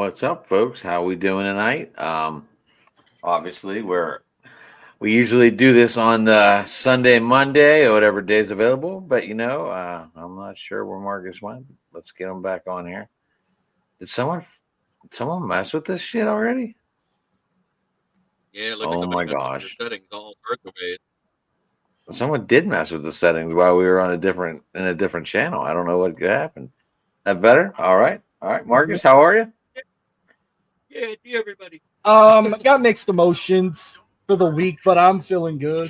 What's up, folks? How we doing tonight? Obviously, we usually do this on the Sunday, Monday, or whatever day's available. But I'm not sure where Marcus went. Let's get him back on here. Did someone mess with this shit already? Yeah, look Oh like my somebody messed with gosh! your settings all sorts of ways. Someone did mess with the settings while we were on in a different channel. I don't know what happened. That better? All right, Marcus, how are you? Yeah, see everybody. Got mixed emotions for the week, but I'm feeling good.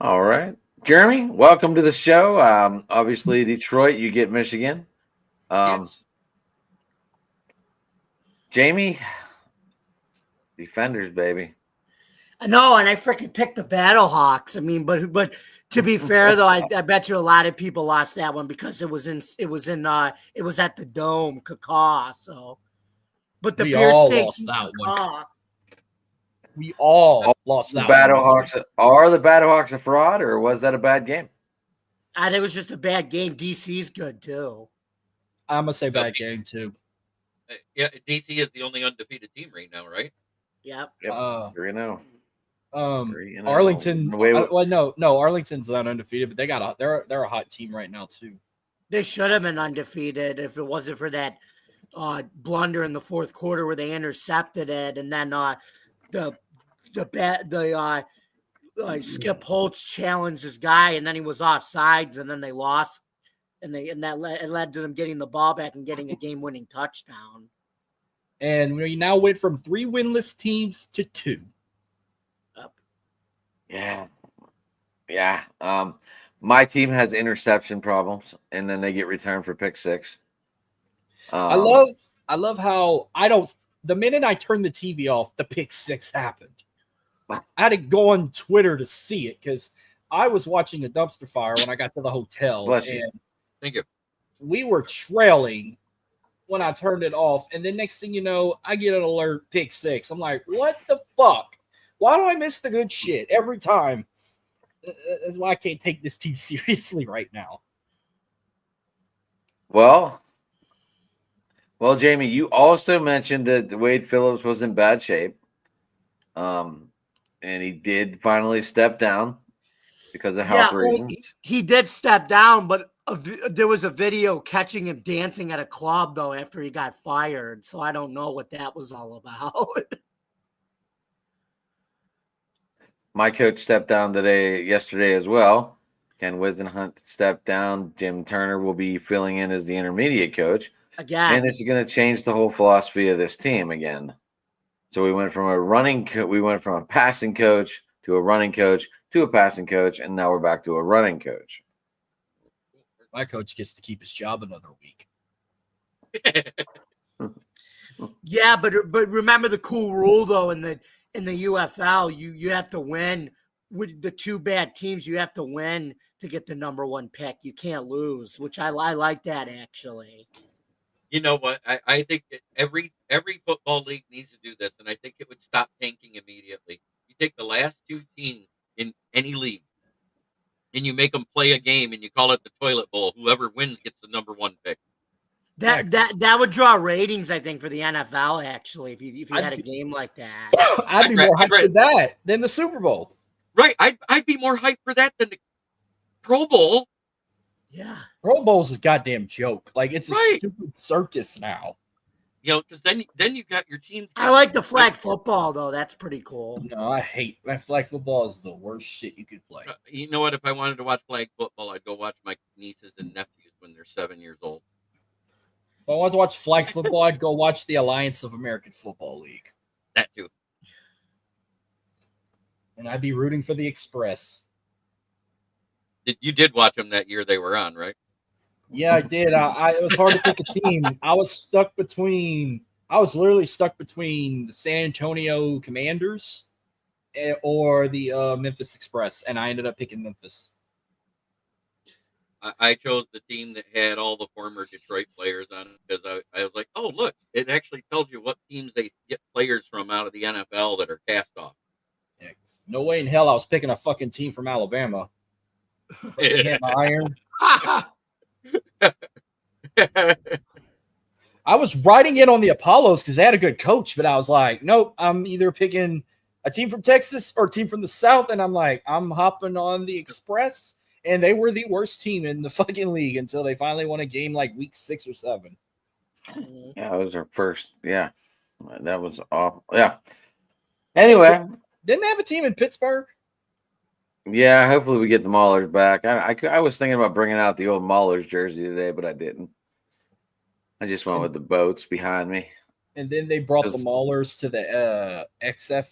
All right. Jeremy, welcome to the show. Obviously, Detroit, you get Michigan. Yes. Jamie, defenders, baby. I know, and I freaking picked the Battlehawks. I mean, but to be fair though, I bet you a lot of people lost that one because it was at the Dome, Cacaw. So, but the We Beer all Snake lost that one. Cacaw. We all lost The that one. Battlehawks are the Battlehawks a fraud, or was that a bad game? I think it was just a bad game. DC's good too. I'm gonna say bad game too. Yeah, DC is the only undefeated team right now, right? Yep. Yep. 3-0. Arlington. Wait. No, Arlington's not undefeated, but they're a hot team right now too. They should have been undefeated if it wasn't for that blunder in the fourth quarter where they intercepted it, and then Skip Holtz challenged this guy, and then he was offsides, and then they lost, and that led to them getting the ball back and getting a game-winning touchdown. And we now went from 3 winless teams to 2. Yeah. My team has interception problems, and then they get returned for pick six. I love how the minute I turned the TV off, the pick six happened. I had to go on Twitter to see it because I was watching a dumpster fire when I got to the hotel. Bless you. Thank you. We were trailing when I turned it off. And then next thing you know, I get an alert, pick six. I'm like, what the fuck? Why do I miss the good shit every time? That's why I can't take this team seriously right now. Well, Jamie, you also mentioned that Wade Phillips was in bad shape. And he did finally step down because of health reasons. He did step down, but there was a video catching him dancing at a club, though, after he got fired. So I don't know what that was all about. My coach stepped down yesterday as well. Ken Wisenhunt stepped down. Jim Turner will be filling in as the intermediate coach. Again. And this is going to change the whole philosophy of this team again. So we went from a passing coach to a running coach to a passing coach, and now we're back to a running coach. My coach gets to keep his job another week. Yeah, but remember the cool rule though in the UFL, you have to win with the 2 bad teams. You have to win to get the number 1 pick. You can't lose, which I like that actually. You know what? I think every football league needs to do this, and I think it would stop tanking immediately. You take the last 2 teams in any league, and you make them play a game, and you call it the toilet bowl. Whoever wins gets the number 1 pick. That would draw ratings, I think, for the NFL. Actually, if you had a game like that, I'd be more hyped for that than the Super Bowl. Right? I'd be more hyped for that than the Pro Bowl. Yeah, Pro Bowl's a goddamn joke. Like it's a stupid circus now. You know, because then you got your teams. I like the flag football though. That's pretty cool. No, I hate flag football. Is the worst shit you could play. You know what? If I wanted to watch flag football, I'd go watch my nieces and nephews when they're 7 years old. If I wanted to watch flag football, I'd go watch the Alliance of American Football League. That too. And I'd be rooting for the Express. You did watch them that year they were on, right? Yeah, I did. It was hard to pick a team. I was literally stuck between the San Antonio Commanders or the Memphis Express, and I ended up picking Memphis. I chose the team that had all the former Detroit players on it because I was like, oh, look, it actually tells you what teams they get players from out of the NFL that are cast off. Yeah, no way in hell I was picking a fucking team from Alabama. Iron. I was riding in on the Apollos because they had a good coach, but I was like, nope, I'm either picking a team from Texas or a team from the South, and I'm like, I'm hopping on the Express, and they were the worst team in the fucking league until they finally won a game like week 6 or 7. Yeah, it was our first. Yeah, that was awful. Yeah. Anyway, Didn't they have a team in Pittsburgh? yeah. Hopefully, we get the Maulers back. I was thinking about bringing out the old Maulers jersey today, but I didn't. I just went with the boats behind me. And then they brought the Because- Maulers to the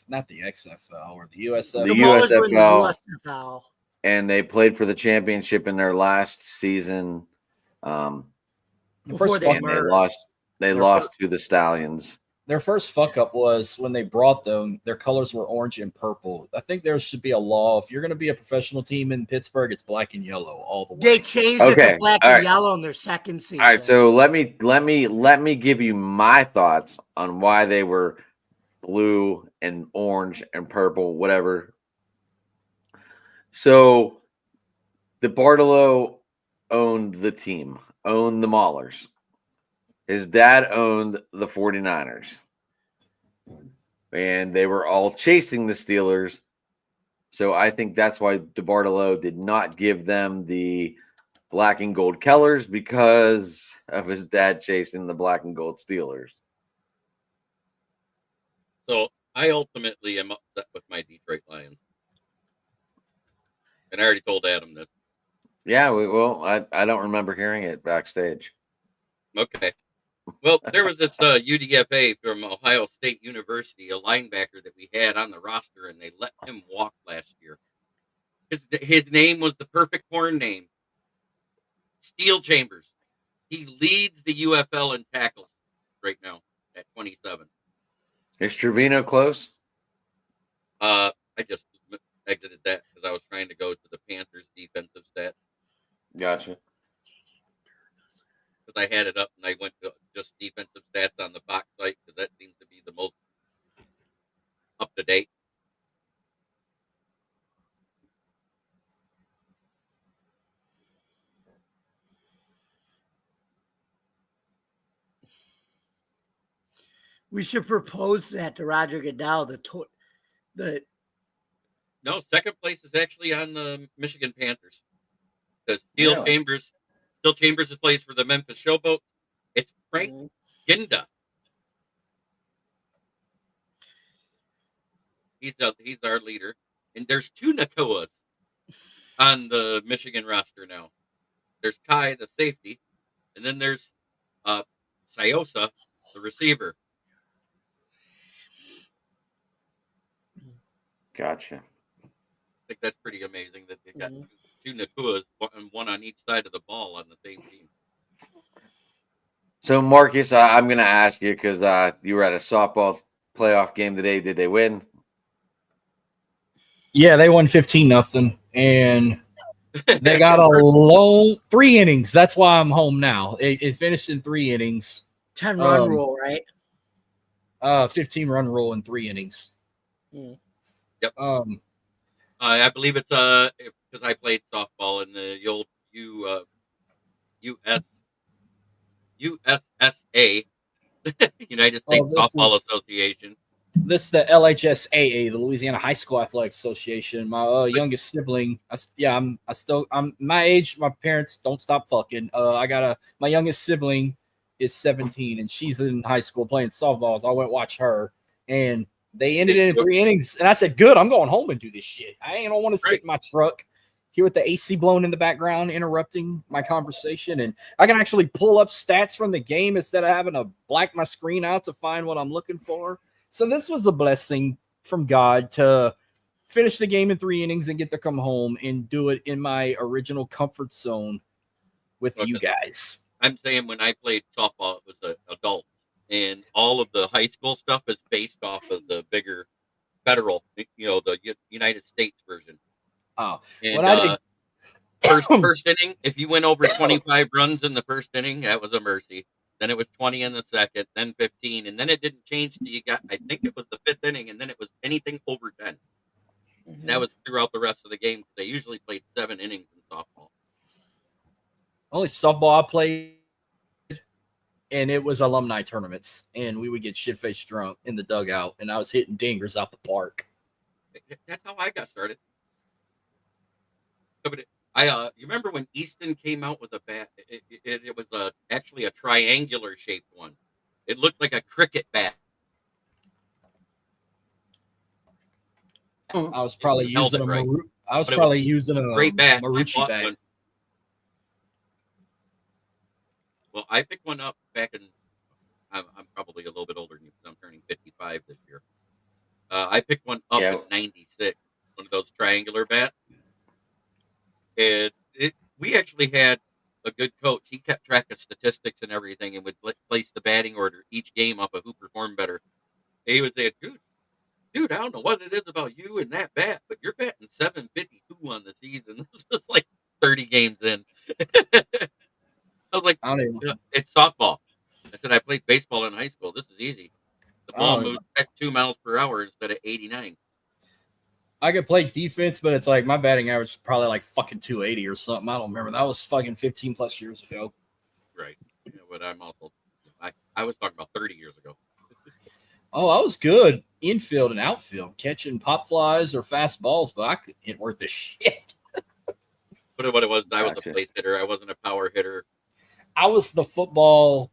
not the XFL or the USFL. The The Maulers were in the USFL. USFL. And they played for the championship in their last season. Before First they fuck- And merged. they Their lost to the Stallions. Their first fuck up was when they brought them, their colors were orange and purple. I think there should be a law. If you're going to be a professional team in Pittsburgh, it's black and yellow all the way. They changed it Okay, to black all and right. yellow in their second season. All right, so let me give you my thoughts on why they were blue and orange and purple, whatever. So the Bartolo owned the team, owned the Maulers. His dad owned the 49ers. And they were all chasing the Steelers. So I think that's why DeBartolo did not give them the black and gold colors, because of his dad chasing the black and gold Steelers. So I ultimately am upset with my Detroit Lions. And I already told Adam this. Yeah, I don't remember hearing it backstage. Okay. Well, there was this UDFA from Ohio State University, a linebacker that we had on the roster, and they let him walk last year. His name was the perfect porn name, Steel Chambers. He leads the UFL in tackles right now at 27. Is Trevino close? I just exited that because I was trying to go to the Panthers defensive stats Gotcha. because I had it up and I went to just defensive stats on the Fox site because that seems to be the most up to date. We should propose that to Roger Goodell. The No, second place is actually on the Michigan Panthers because Steel Really? Chambers plays for the Memphis Showboat. It's Frank Ginda. He's our leader, and there's 2 Nakoas on the Michigan roster now. There's Kai, the safety, and then there's Sayosa, the receiver. Gotcha. I think that's pretty amazing that they got 2 Nakoas, one on each side of the ball on the same team. So Marcus, I'm going to ask you because you were at a softball playoff game today. Did they win? Yeah, they won 15-0, and they got a long 3 innings. That's why I'm home now. It finished in 3 innings. 10-run rule, right? 15-run rule in 3 innings. Mm. Yep. I believe it's because I played softball in the old USSA, United States Softball Association. This is the LHSAA, the Louisiana High School Athletic Association. My youngest sibling, I'm my age. My parents don't stop fucking. My youngest sibling is 17 and she's in high school playing softball. So I went watch her, and they ended it in 3 innings. And I said, "Good, I'm going home and do this shit. I don't want to sit in my truck here with the AC blowing in the background, interrupting my conversation. And I can actually pull up stats from the game instead of having to black my screen out to find what I'm looking for." So this was a blessing from God to finish the game in 3 innings and get to come home and do it in my original comfort zone with you guys. I'm saying when I played softball, it was an adult, and all of the high school stuff is based off of the bigger federal, the United States version. Oh, and first inning, if you went over 25 runs in the first inning, that was a mercy. Then it was 20 in the second, then 15, and then it didn't change till you got, I think it was the 5th inning, and then it was anything over 10. And that was throughout the rest of the game. They usually played 7 innings in softball. Only softball I played and it was alumni tournaments, and we would get shit-faced drunk in the dugout, and I was hitting dingers out the park. That's how I got started. But you remember when Easton came out with a bat? It was actually a triangular shaped one. It looked like a cricket bat. I was probably held using it a right. I was But it probably using a Great bat. I Marucci bought bat. one. Well, I picked one up back in. I'm probably a little bit older than you because I'm turning 55 this year. I picked one up Yeah. in '96, one of those triangular bats. And we actually had a good coach. He kept track of statistics and everything and would place the batting order each game off of who performed better. And he would say, dude, I don't know what it is about you and that bat, but you're batting 752 on the season. This was like 30 games in. I was like, I don't even. "Yeah, it's softball." I said, I played baseball in high school. This is easy. The ball Oh. moves at 2 miles per hour instead of 89. I could play defense, but it's like my batting average is probably like fucking 280 or something. I don't remember. That was fucking 15 plus years ago. Right. Yeah, but I'm also, I was talking about 30 years ago. Oh, I was good infield and outfield, catching pop flies or fast balls, but I couldn't hit worth a shit. But what it was, I was Gotcha. a place hitter. I wasn't a power hitter. I was the football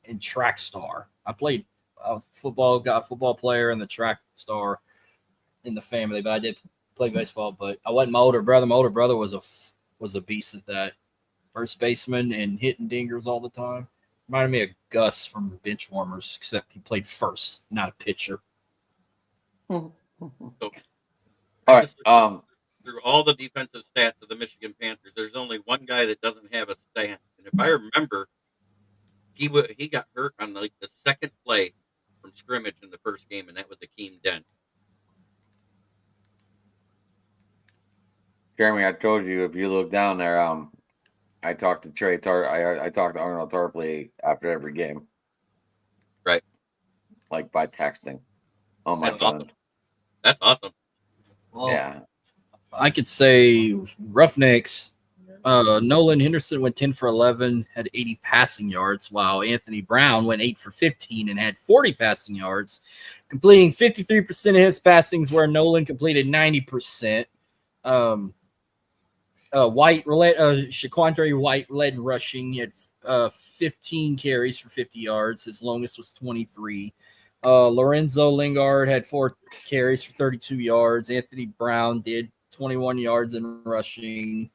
and track star. I was a football player and the track star in the family, but I did play baseball. But I wasn't my older brother. My older brother was a beast at that. First baseman and hitting dingers all the time. Reminded me of Gus from Benchwarmers, except he played first, not a pitcher. So, All right. through all the defensive stats of the Michigan Panthers, there's only one guy that doesn't have a stat. And if I remember, he got hurt on like the second play from scrimmage in the first game, and that was Akeem Dent. Jeremy, I told you if you look down there, I talked to Trey I talked to Arnold Tarpley after every game. Right. Like by texting on my That's phone. awesome. That's awesome. Well, Yeah. I could say Roughnecks. Nolan Henderson went 10 for 11, had 80 passing yards, while Anthony Brown went 8 for 15 and had 40 passing yards, completing 53% of his passings, where Nolan completed 90%. Shaquandre White led in rushing. He had 15 carries for 50 yards. His longest was 23. Lorenzo Lingard had 4 carries for 32 yards. Anthony Brown did 21 yards in rushing.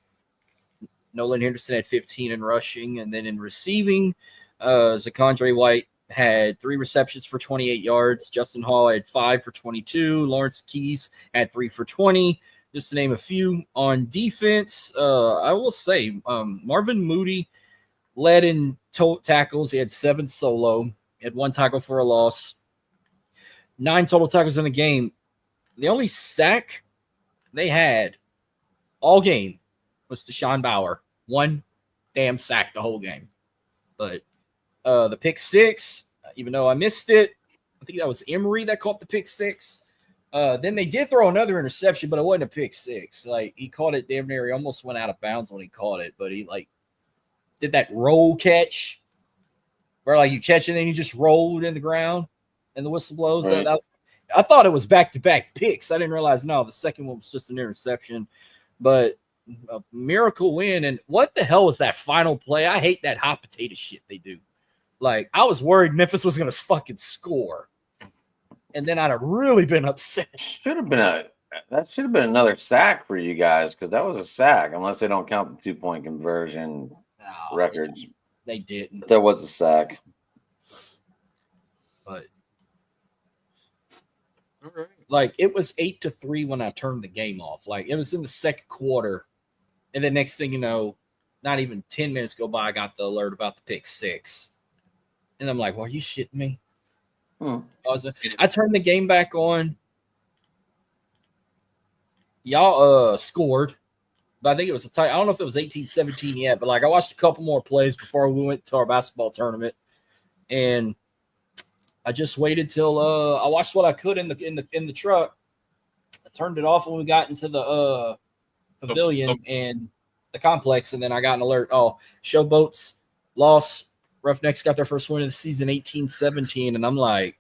Nolan Henderson had 15 in rushing. And then in receiving, Zakondre White had 3 receptions for 28 yards. Justin Hall had 5 for 22. Lawrence Keys had 3 for 20. Just to name a few. On defense, I will say Marvin Moody led in tackles. He had 7 solo. He had 1 tackle for a loss. 9 total tackles in the game. The only sack they had all game was Deshaun Bauer. 1 damn sack the whole game. But the pick 6, even though I missed it, I think that was Emery that caught the pick 6. Then they did throw another interception, but it wasn't a pick 6. Like he caught it damn near. He almost went out of bounds when he caught it, but he like did that roll catch where like you catch it and then you just rolled in the ground and the whistle blows. Right. I thought it was back-to-back picks. I didn't realize no, the second one was just an interception, but a miracle win. And what the hell was that final play? I hate that hot potato shit they do. Like I was worried Memphis was gonna fucking score. And then I'd have really been upset. That should have been another sack for you guys because that was a sack, unless they don't count the 2-point conversion No, records. They didn't. But there was a sack. But All right. like it was 8-3 when I turned the game off. Like it was in the second quarter. And then next thing you know, not even 10 minutes go by, I got the alert about the pick 6. And I'm like, well, are you shitting me? I turned the game back on. Y'all scored, but I think it was a tight. I don't know if it was 18-17 yet, but like I watched a couple more plays before we went to our basketball tournament, and I just waited till I watched what I could in the truck. I turned it off when we got into the pavilion and the complex, and then I got an alert. Oh, Showboats lost. Roughnecks got their first win of the season 18-17, and I'm like,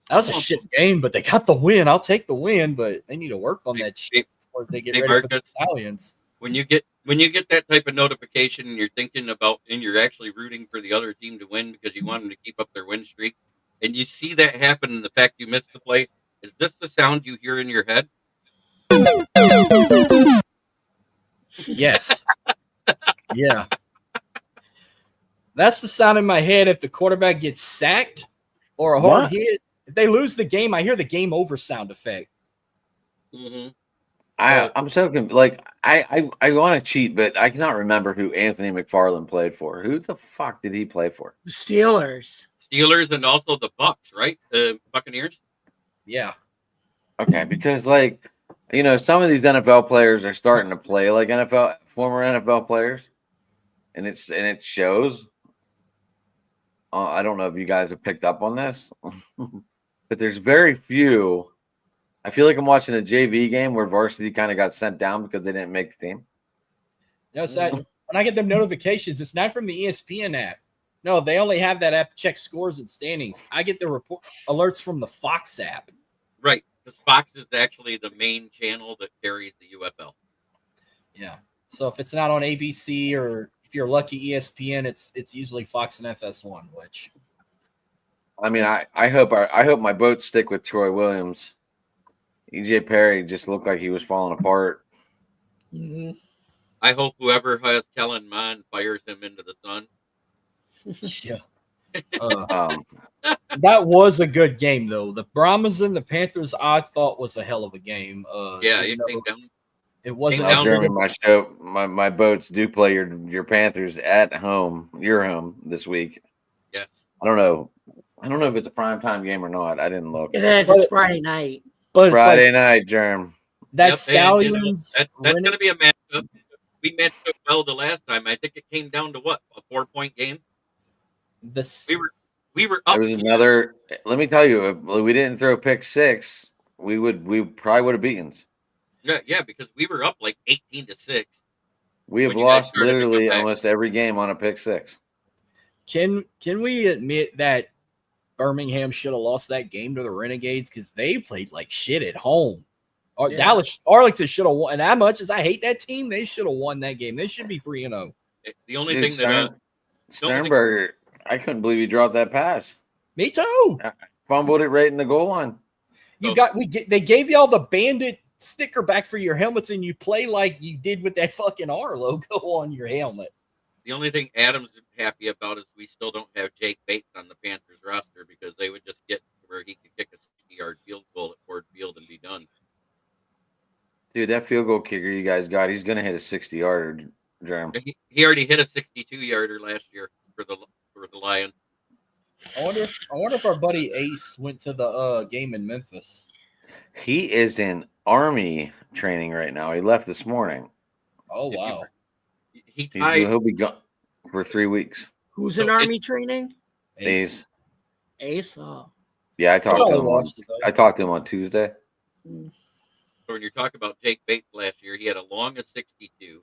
that was a shit game, but they got the win. I'll take the win, but they need to work on that shit before they get Hey, ready for the Marcus. Stallions. When you get that type of notification and you're thinking about and you're actually rooting for the other team to win because you want them to keep up their win streak, and you see that happen and the fact you missed the play, is this the sound you hear in your head? Yes. Yeah. That's the sound in my head if the quarterback gets sacked or a hard What? hit. If they lose the game, I hear the game over sound effect. Mm-hmm. I'm so like I want to cheat, but I cannot remember who Anthony McFarland played for. Who the fuck did he play for? The Steelers. Steelers and also the Bucks, right? The Buccaneers. Yeah. Okay, because like some of these NFL players are starting to play like former NFL players, and it shows. I don't know if you guys have picked up on this, but there's very few. I feel like I'm watching a JV game where varsity kind of got sent down because they didn't make the team. No, so when I get them notifications, it's not from the ESPN app. No, they only have that app to check scores and standings. I get the report alerts from the Fox app. Right. Because Fox is actually the main channel that carries the UFL. Yeah. So if it's not on ABC or if you're lucky ESPN, it's usually Fox and FS1, which I mean, I hope my boats stick with Troy Williams. EJ Perry just looked like he was falling apart. Mhm. I hope whoever has Kellen Mond fires him into the sun. yeah. That was a good game though. The Brahmas and the Panthers I thought was a hell of a game. Yeah, it came down. It wasn't Came as down good. Jeremy, my boats do play your Panthers at home, your home this week. Yes. I don't know if it's a primetime game or not. I didn't look. It is. It's Friday night. But it's Friday like, night, Germ. that Yep, Stallions. that's going to be a matchup. We matched up well the last time. I think it came down to what, a 4-point game. We were up. It was another. Let me tell you, if we didn't throw pick six, we probably would have beaten. Yeah, because we were up like 18-6. We have when you guys lost started to come literally back. almost every game on a pick six. Can we admit that Birmingham should have lost that game to the Renegades because they played like shit at home? Or Yeah. Arlington should have won. And as much as I hate that team, they should have won that game. They should be 3-0. The only Dude, thing that Sternberger, I couldn't believe he dropped that pass. Me too. Fumbled it right in the goal line. They gave y'all the bandit sticker back for your helmets, and you play like you did with that fucking R logo on your helmet. the only thing Adam's happy about is we still don't have Jake Bates on the Panthers roster because they would just get where he could kick a 60-yard field goal at Ford Field and be done. Dude, that field goal kicker you guys got, he's gonna hit a 60-yarder, Germ. He already hit a 62-yarder last year for the Lions. I wonder if our buddy Ace went to the game in Memphis. He is in Army training right now. He left this morning. Oh wow. He'll be gone for 3 weeks. Who's in So Army training? Ace. Ace. Oh. Yeah, I talked to him. watched it, though. I talked to him on Tuesday. Mm. So when you're talking about Jake Bates last year, he had a long of 62.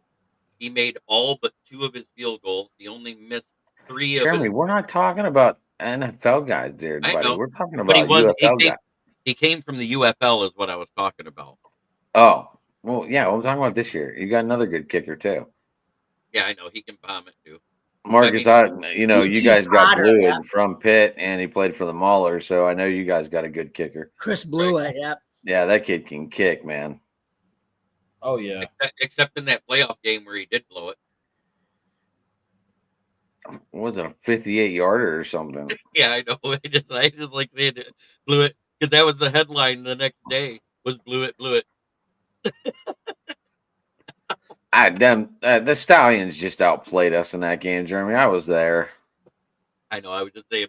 He made all but 2 of his field goals. He only missed 3 of Jeremy, his. we're not talking about NFL guys, dear I buddy. know, We're talking But about UFL guys. he came from the UFL is what I was talking about. Oh, well, yeah. I'm talking about this year. You got another good kicker too, Yeah, I know. He can bomb it too. Marcus. You E.T. guys got Potter, Blewett yeah. from Pitt, and he played for the Maulers, so I know you guys got a good kicker. Chris Blewett. Yep. Yeah, that kid can kick, man. Oh yeah. Except in that playoff game where he did blow it. What was it, a 58-yarder or something? Yeah, I know. I just like they blew it because that was the headline the next day was blew it. The Stallions just outplayed us in that game, Jeremy. I was there. I know. I was just saying,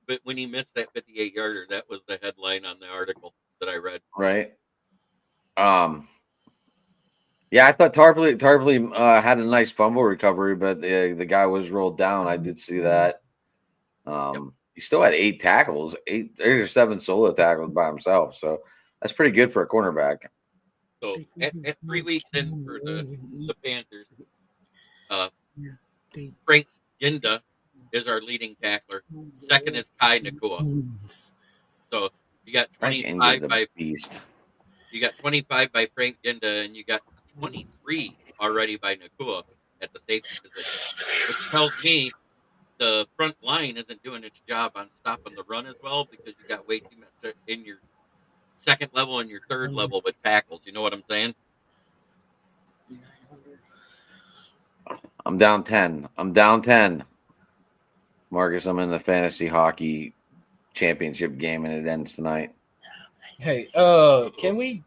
but when he missed that 58-yarder, that was the headline on the article that I read. Right. Yeah, I thought Tarpley had a nice fumble recovery, but the guy was rolled down. I did see that. He still had 8 tackles, 8 or 7 solo tackles by himself. So that's pretty good for a cornerback. So at 3 weeks in for the Panthers, Frank Ginda is our leading tackler. Second is Kai Nakua. So you got Frank 25 Engel's a by beast. Frank Ginda, and you got 23 already by Nakua at the safety position, which tells me the front line isn't doing its job on stopping the run as well because you got way too much in your second level and your third level with tackles. You know what I'm saying? I'm down 10. I'm down 10. Marcus, I'm in the fantasy hockey championship game and it ends tonight. Hey, can we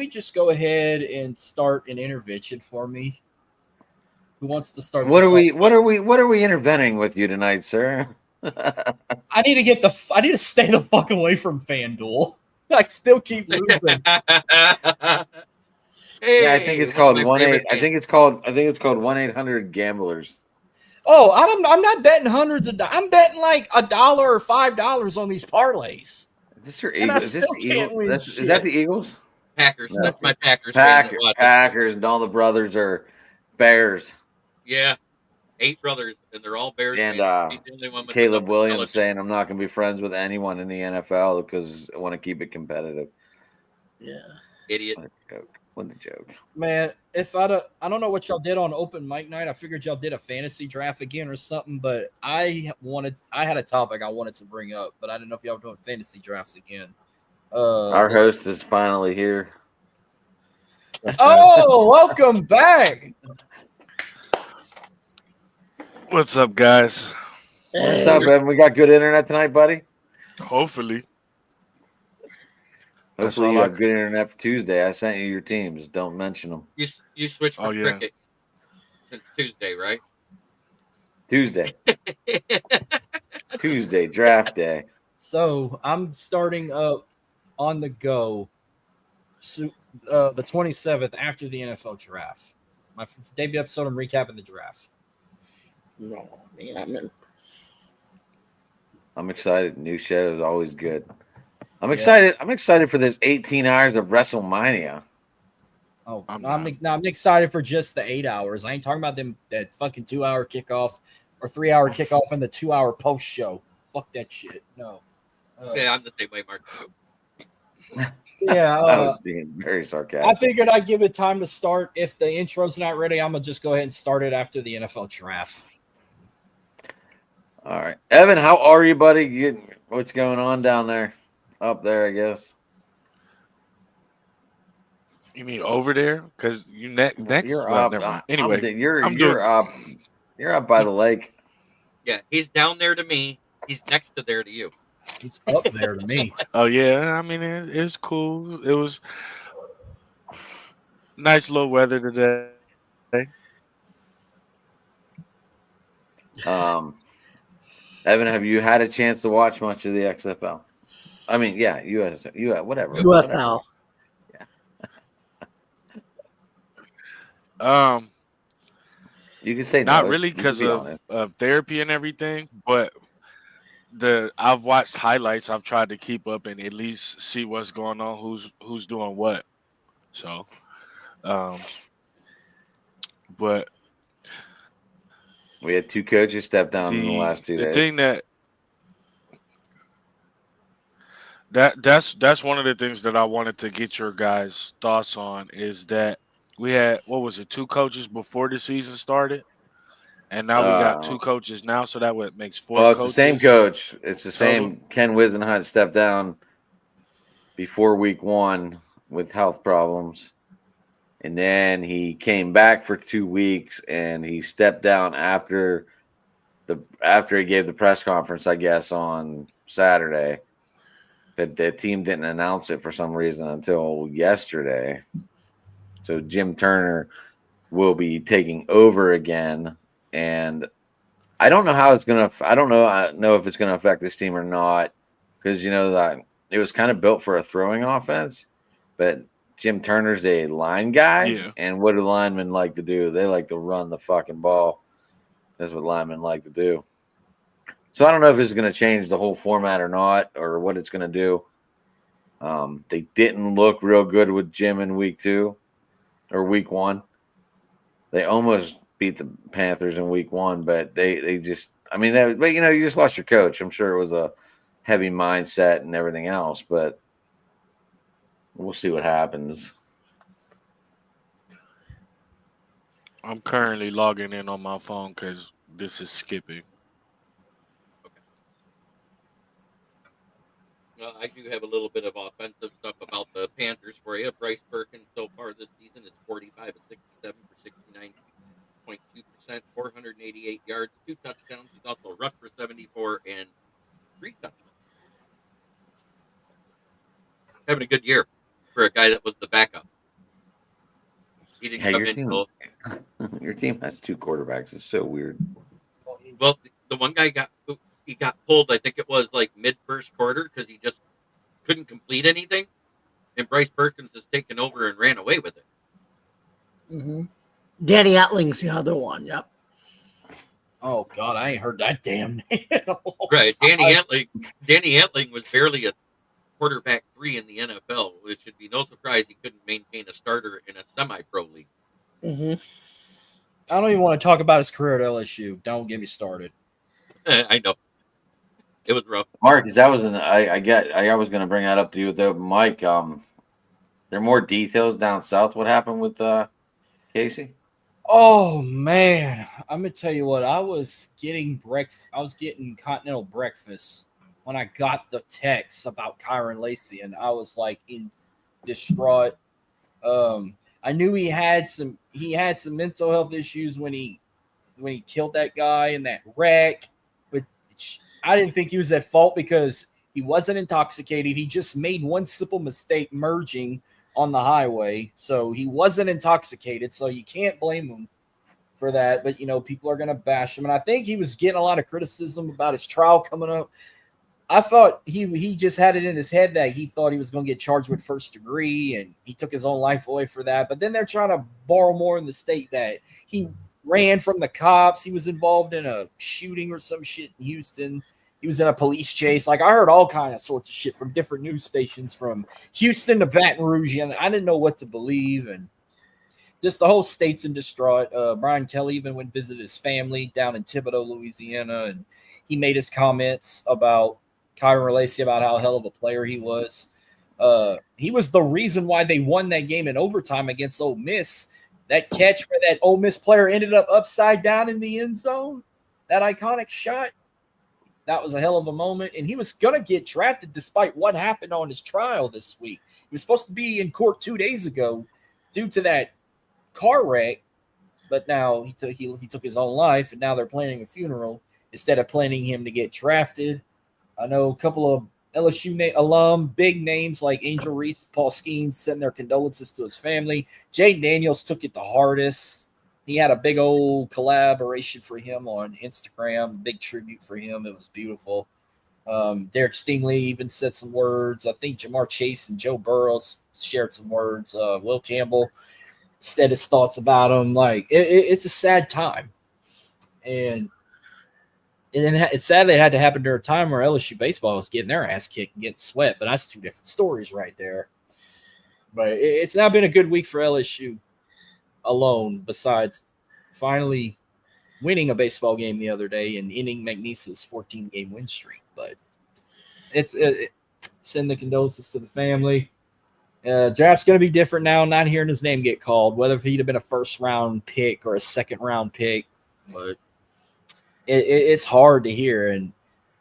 just go ahead and start an intervention for me? Who wants to start? What this are we off? what are we interventing with you tonight, sir? I need to stay the fuck away from FanDuel. I still keep losing. Hey, Yeah, I think it's one of called my 1-8. favorite I think it's called 1-800 gamblers. Oh, I'm not betting hundreds of dollars. I'm betting like $1 or $5 on these parlays. Is this your And I Eagles? Is this still the can't Eagles? win Is that shit. the Eagles? Packers. No. That's my Packers fan that watches. Packers and all the brothers are Bears. Yeah, 8 brothers, and they're all Bears And fans. He's the only one with the Caleb number Williams intelligence. saying I'm not going to be friends with anyone in the NFL because I want to keep it competitive. Yeah. Idiot. What a joke. What a joke. Man, if I don't know what y'all did on open mic night. I figured y'all did a fantasy draft again or something, but I had a topic I wanted to bring up, but I didn't know if y'all were doing fantasy drafts again. Our host is finally here. Oh, welcome back. What's up, guys? What's up, Evan? We got good internet tonight, buddy? Hopefully. That's Hopefully all you I have good internet for Tuesday. I sent you your teams. Don't mention them. You switched to Oh, yeah. cricket since Tuesday, right? Tuesday, draft day. So I'm starting up on the go. The 27th after the NFL draft. My debut episode. I'm recapping the draft. No, man. I'm excited. New show is always good. I'm Yeah. excited. I'm excited for this 18 hours of WrestleMania. Oh, I'm I'm excited for just the 8 hours. I ain't talking about that fucking 2 hour kickoff or 3 hour kickoff and the 2 hour post show. Fuck that shit. No. Yeah, I'm the same way, Mark. Yeah. I was being very I sarcastic. figured I'd give it time to start. If the intro's not ready, I'm gonna just go ahead and start it after the NFL draft. All right, Evan, how are you, buddy? What's going on down there? Up there, I guess. You mean over there? Because you next. You're Well, up. never mind. Anyway, you're I'm you're doing- up. You're up by the lake. Yeah, he's down there to me. He's next to there to you. It's up there to me. oh yeah, I mean it's cool. It was nice little weather today. Evan, have you had a chance to watch much of the XFL? I mean, yeah, US, whatever. UFL. You can say Not no, really you can because be honest. of therapy and everything, but I've watched highlights. I've tried to keep up and at least see what's going on, who's doing what. So, but We had 2 coaches step down in the last 2 the days. thing that's one of the things that I wanted to get your guys' thoughts on is that we had 2 coaches before the season started, and now we got 2 coaches now, so that what makes 4. Well, it's coaches. the same coach. It's the Total. same. Ken Wisenhunt stepped down before week 1 with health problems. And then he came back for 2 weeks and he stepped down after he gave the press conference, I guess, on Saturday. But the team didn't announce it for some reason until yesterday. So Jim Turner will be taking over again. And I don't know how it's gonna. I don't know if it's gonna affect this team or not, because that it was kind of built for a throwing offense, but Jim Turner's a line guy, Yeah. and what do linemen like to do? They like to run the fucking ball. That's what linemen like to do. So I don't know if it's gonna change the whole format or not, or what it's gonna do. They didn't look real good with Jim in week 2 or week 1. They almost beat the Panthers in week 1, but they just I mean, but you just lost your coach. I'm sure it was a heavy mindset and everything else, but we'll see what happens. I'm currently logging in on my phone because this is skipping. I do have a little bit of offensive stuff about the Panthers for you. Bryce Perkins so far this season is 45 of 67 for 69.2%, 488 yards, 2 touchdowns. He's also rushed for 74 and 3 touchdowns. Having a good year for a guy that was the backup. He didn't Hey, come your in team, till, your team has 2 quarterbacks. It's so weird. well, the one guy got pulled, I think it was like mid first quarter because he just couldn't complete anything. And Bryce Perkins has taken over and ran away with it. Mm-hmm. Danny Etling's the other one. Yep. Oh God, I ain't heard that damn name. Right. Danny Etling was barely a quarterback 3 in the NFL. It should be no surprise he couldn't maintain a starter in a semi-pro league. Mm-hmm. I don't even want to talk about his career at LSU. Don't get me started. I know. It was rough. Marcus, that was I was going to bring that up to you with the Mike. There are more details down south. What happened with Casey? Oh man, I'm gonna tell you what. I was getting continental breakfast when I got the text about Kyron Lacey, and I was like in distraught. I knew he had some mental health issues when he killed that guy in that wreck, but I didn't think he was at fault because he wasn't intoxicated. He just made one simple mistake merging on the highway, so he wasn't intoxicated, so you can't blame him for that. But people are going to bash him, and I think he was getting a lot of criticism about his trial coming up. I thought he just had it in his head that he thought he was going to get charged with first degree, and he took his own life away for that. But then they're trying to borrow more in the state that he ran from the cops. He was involved in a shooting or some shit in Houston. He was in a police chase. Like, I heard all kind of sorts of shit from different news stations from Houston to Baton Rouge, and I didn't know what to believe. And just the whole state's in distraught. Brian Kelly even went visit his family down in Thibodaux, Louisiana, and he made his comments about Kyron Lacey, about how hell of a player he was. He was the reason why they won that game in overtime against Ole Miss. That catch where that Ole Miss player ended up upside down in the end zone, that iconic shot. That was a hell of a moment, and he was going to get drafted despite what happened on his trial this week. He was supposed to be in court 2 days ago due to that car wreck, but now he took his own life, and now they're planning a funeral instead of planning him to get drafted. I know a couple of LSU alum, big names like Angel Reese, Paul Skeens, sent their condolences to his family. Jaden Daniels took it the hardest. He had a big old collaboration for him on Instagram, big tribute for him. It was beautiful. Derek Stingley even said some words. I think Jamar Chase and Joe Burrows shared some words. Will Campbell said his thoughts about him. Like, it's a sad time. And it's sad that it had to happen during a time where LSU baseball was getting their ass kicked and getting sweat, but that's 2 different stories right there. But it's now been a good week for LSU alone, besides finally winning a baseball game the other day and ending McNeese's 14-game win streak. But send the condolences to the family. Draft's going to be different now, not hearing his name get called, whether if he'd have been a first-round pick or a second-round pick. But it's hard to hear. And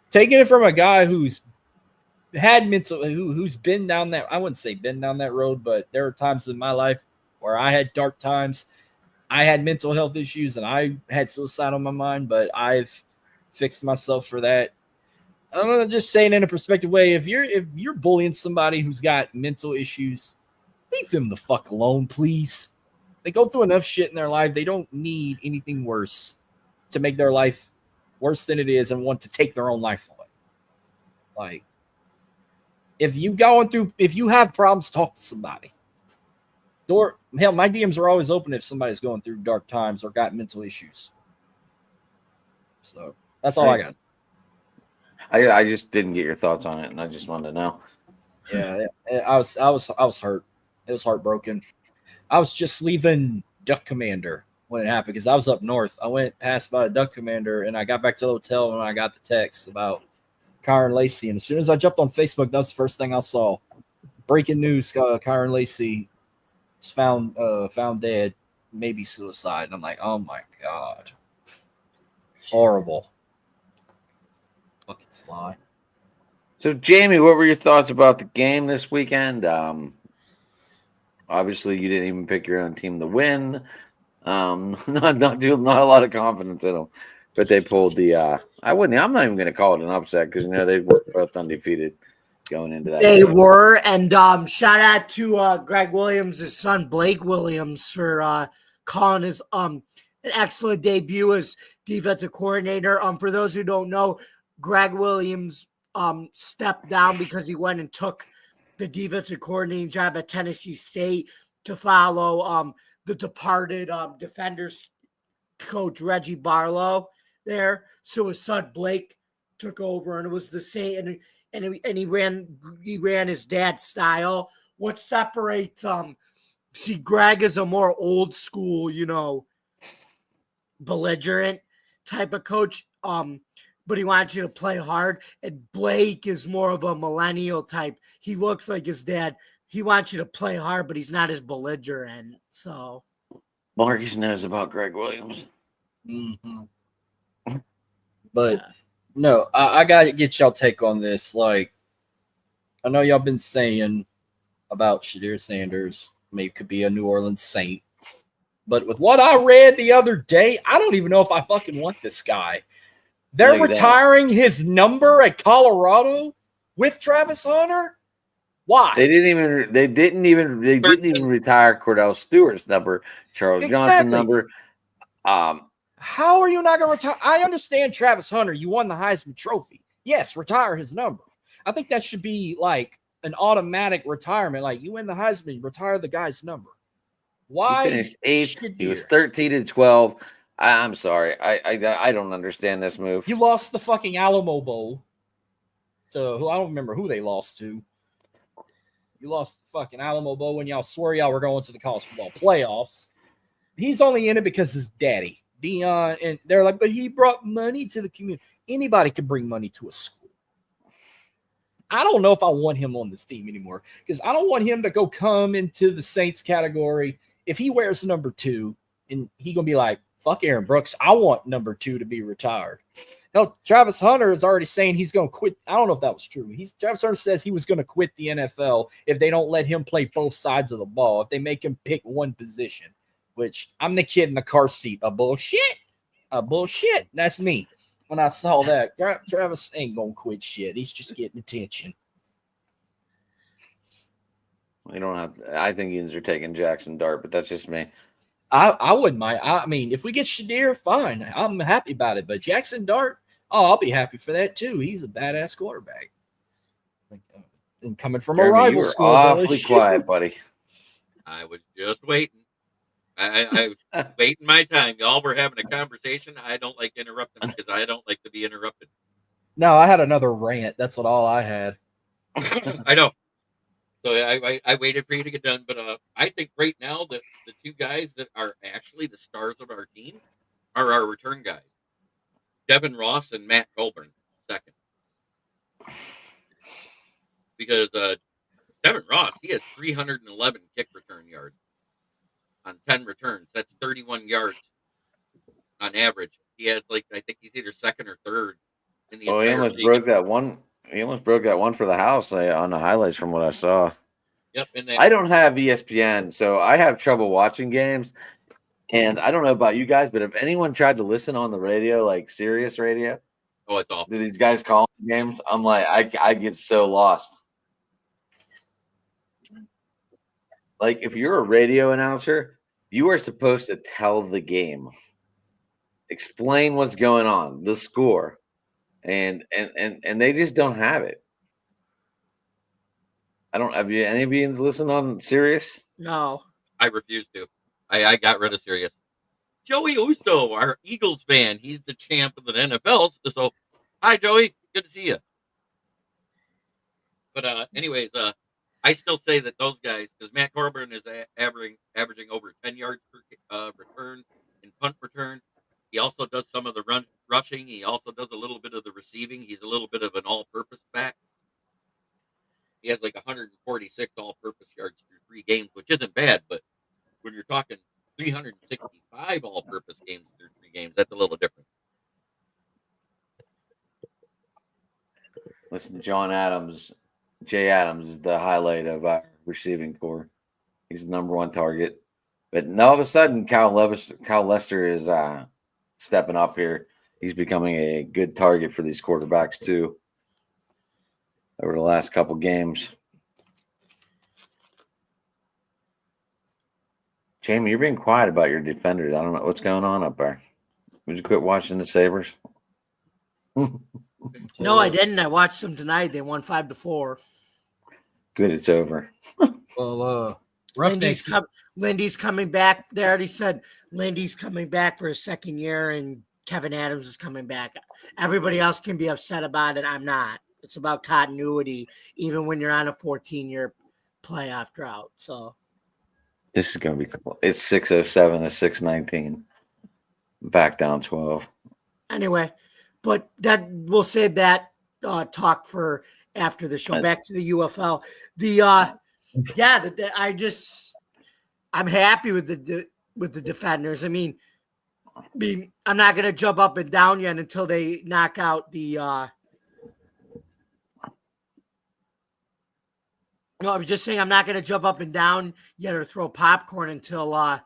taking it from a guy who's been down that, I wouldn't say been down that road, but there are times in my life where I had dark times. I had mental health issues and I had suicide on my mind, but I've fixed myself for that. I'm gonna just say it in a perspective way. If you're bullying somebody who's got mental issues, leave them the fuck alone, please. They go through enough shit in their life. They don't need anything worse to make their life worse than it is and want to take their own life away. Like, if you have problems, talk to somebody. Hell, my DMs are always open if somebody's going through dark times or got mental issues. So that's all I got. I just didn't get your thoughts on it, and I just wanted to know. Yeah, I was hurt. It was heartbroken. I was just leaving Duck Commander when it happened because I was up north. I went past by a duck commander and I got back to the hotel and I got the text about Kyron Lacey. And as soon as I jumped on Facebook, that was the first thing I saw. Breaking news: Kyron Lacey was found dead, maybe suicide. And I'm like, oh my god, horrible. Fucking fly. So, Jamie, what were your thoughts about the game this weekend? Obviously, you didn't even pick your own team to win. Not a lot of confidence in them, but they pulled the. I'm not even going to call it an upset because they were both undefeated going into that. They game. were, and shout out to Greg Williams' son Blake Williams for calling his an excellent debut as defensive coordinator. For those who don't know, Greg Williams stepped down because he went and took the defensive coordinating job at Tennessee State to follow the departed defenders coach Reggie Barlow there. So his son Blake took over, and it was the same. And he ran his dad's style. What separates see, Greg is a more old school, belligerent type of coach. But he wants you to play hard. And Blake is more of a millennial type. He looks like his dad. He wants you to play hard, but he's not as belligerent. So Marcus knows about Greg Williams. Mm-hmm. But no, I gotta get y'all take on this. Like, I know y'all been saying about Shadir Sanders, maybe could be a New Orleans Saint. But with what I read the other day, I don't even know if I fucking want this guy. They're retiring his number at Colorado with Travis Hunter. Why? They didn't even retire Cordell Stewart's number, Charles Johnson number. How are you not going to retire? I understand Travis Hunter. You won the Heisman Trophy. Yes, retire his number. I think that should be like an automatic retirement. Like, you win the Heisman, retire the guy's number. Why? He finished 8th. He was 13-12. I'm sorry. I don't understand this move. You lost the fucking Alamo Bowl to who I don't remember who they lost to. You lost the fucking Alamo Bowl when y'all swore y'all were going to the college football playoffs. He's only in it because his daddy, Dion, and they're like, but he brought money to the community. Anybody can bring money to a school. I don't know if I want him on this team anymore because I don't want him to go come into the Saints category. If he wears number 2 and he going to be like, fuck Aaron Brooks, I want number 2 to be retired. Hell, Travis Hunter is already saying he's going to quit. I don't know if that was true. Travis Hunter says he was going to quit the NFL if they don't let him play both sides of the ball, if they make him pick one position, which I'm the kid in the car seat. A bullshit. That's me. When I saw that, Travis ain't going to quit shit. He's just getting attention. We don't have. I think Indians are taking Jackson Dart, but that's just me. I wouldn't mind. I mean, if we get Shadir, fine. I'm happy about it. But Jackson Dart, I'll be happy for that too. He's a badass quarterback. And coming from a rival school, awfully quiet, buddy. I was just waiting. I was waiting my time. Y'all were having a conversation. I don't like interrupting because I don't like to be interrupted. No, I had another rant. That's what all I had. I know. So I waited for you to get done, but I think right now that the two guys that are actually the stars of our team are our return guys, Devin Ross and Matt Colburn, second. Because Devin Ross, he has 311 kick return yards on 10 returns. That's 31 yards on average. He has I think he's either second or third in the he almost broke that one. He almost broke that one for the house on the highlights from what I saw. Yep. I don't have ESPN, so I have trouble watching games. And I don't know about you guys, but if anyone tried to listen on the radio, like Sirius radio, oh, it's awful. Do these guys call games? I'm like, I get so lost. Like, if you're a radio announcer, you are supposed to tell the game, explain what's going on, the score. And they just don't have it. Have you any of you listened on Sirius? No. I refuse to. I got rid of Sirius. Joey Uso, our Eagles fan, he's the champ of the NFL. So, hi Joey, good to see you. But anyways, I still say that those guys, because Matt Coburn is averaging over 10 yards per return, and punt return. He also does some of the rushing. He also does a little bit of the receiving. He's a little bit of an all-purpose back. He has like 146 all-purpose yards through 3 games, which isn't bad. But when you're talking 365 all-purpose games through 3 games, that's a little different. Listen, Jay Adams is the highlight of our receiving core. He's the number 1 target. But all of a sudden, Kyle Lester is stepping up here. He's becoming a good target for these quarterbacks too over the last couple games. Jamie, you're being quiet about your defenders. I don't know what's going on up there. Would you quit watching the Sabres? No, I didn't. I watched them tonight. They won 5-4. Good, it's over. Well, Lindy's coming back. They already said Lindy's coming back for his second year, and Kevin Adams is coming back. Everybody else can be upset about it. I'm not. It's about continuity, even when you're on a 14-year playoff drought. So This is going to be cool. It's 607 to 619. Back down 12. anyway, but that we'll save that talk for after the show. Back to the UFL. I'm happy with the defenders. I mean, I'm not gonna jump up and down yet until they knock out the. No, I'm just saying I'm not gonna jump up and down yet or throw popcorn until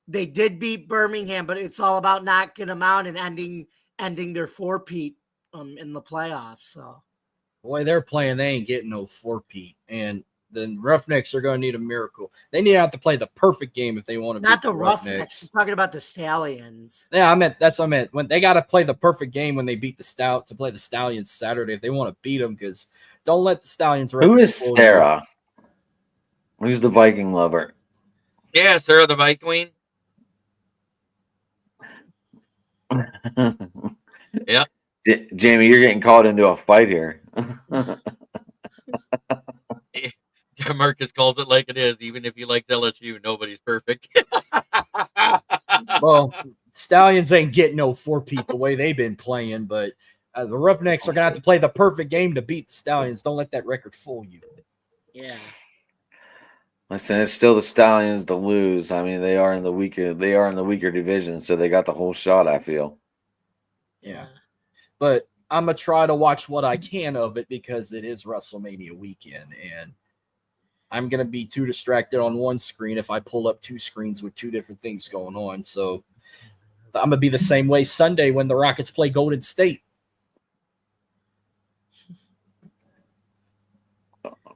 they did beat Birmingham, but it's all about knocking them out and ending their four-peat in the playoffs. So the way they're playing, they ain't getting no 4-peat. And the Roughnecks are going to need a miracle. They need to have to play the perfect game if they want to not beat the Roughnecks. I'm talking about the Stallions. Yeah, that's what I meant. When they got to play the perfect game when they beat to play the Stallions Saturday if they want to beat them, because don't let the Stallions. Who is Sarah? Who's the Viking lover? Yeah, Sarah the Viking Queen. Yeah. Jamie, you're getting called into a fight here. Marcus calls it like it is. Even if he likes LSU, nobody's perfect. Well, Stallions ain't getting no 4-peat the way they've been playing, but the Roughnecks are going to have to play the perfect game to beat the Stallions. Don't let that record fool you. Yeah. Listen, it's still the Stallions to lose. I mean, they are in the weaker division, so they got the whole shot, I feel. Yeah. But I'm going to try to watch what I can of it because it is WrestleMania weekend, and I'm going to be too distracted on one screen if I pull up 2 screens with 2 different things going on. So I'm going to be the same way Sunday when the Rockets play Golden State.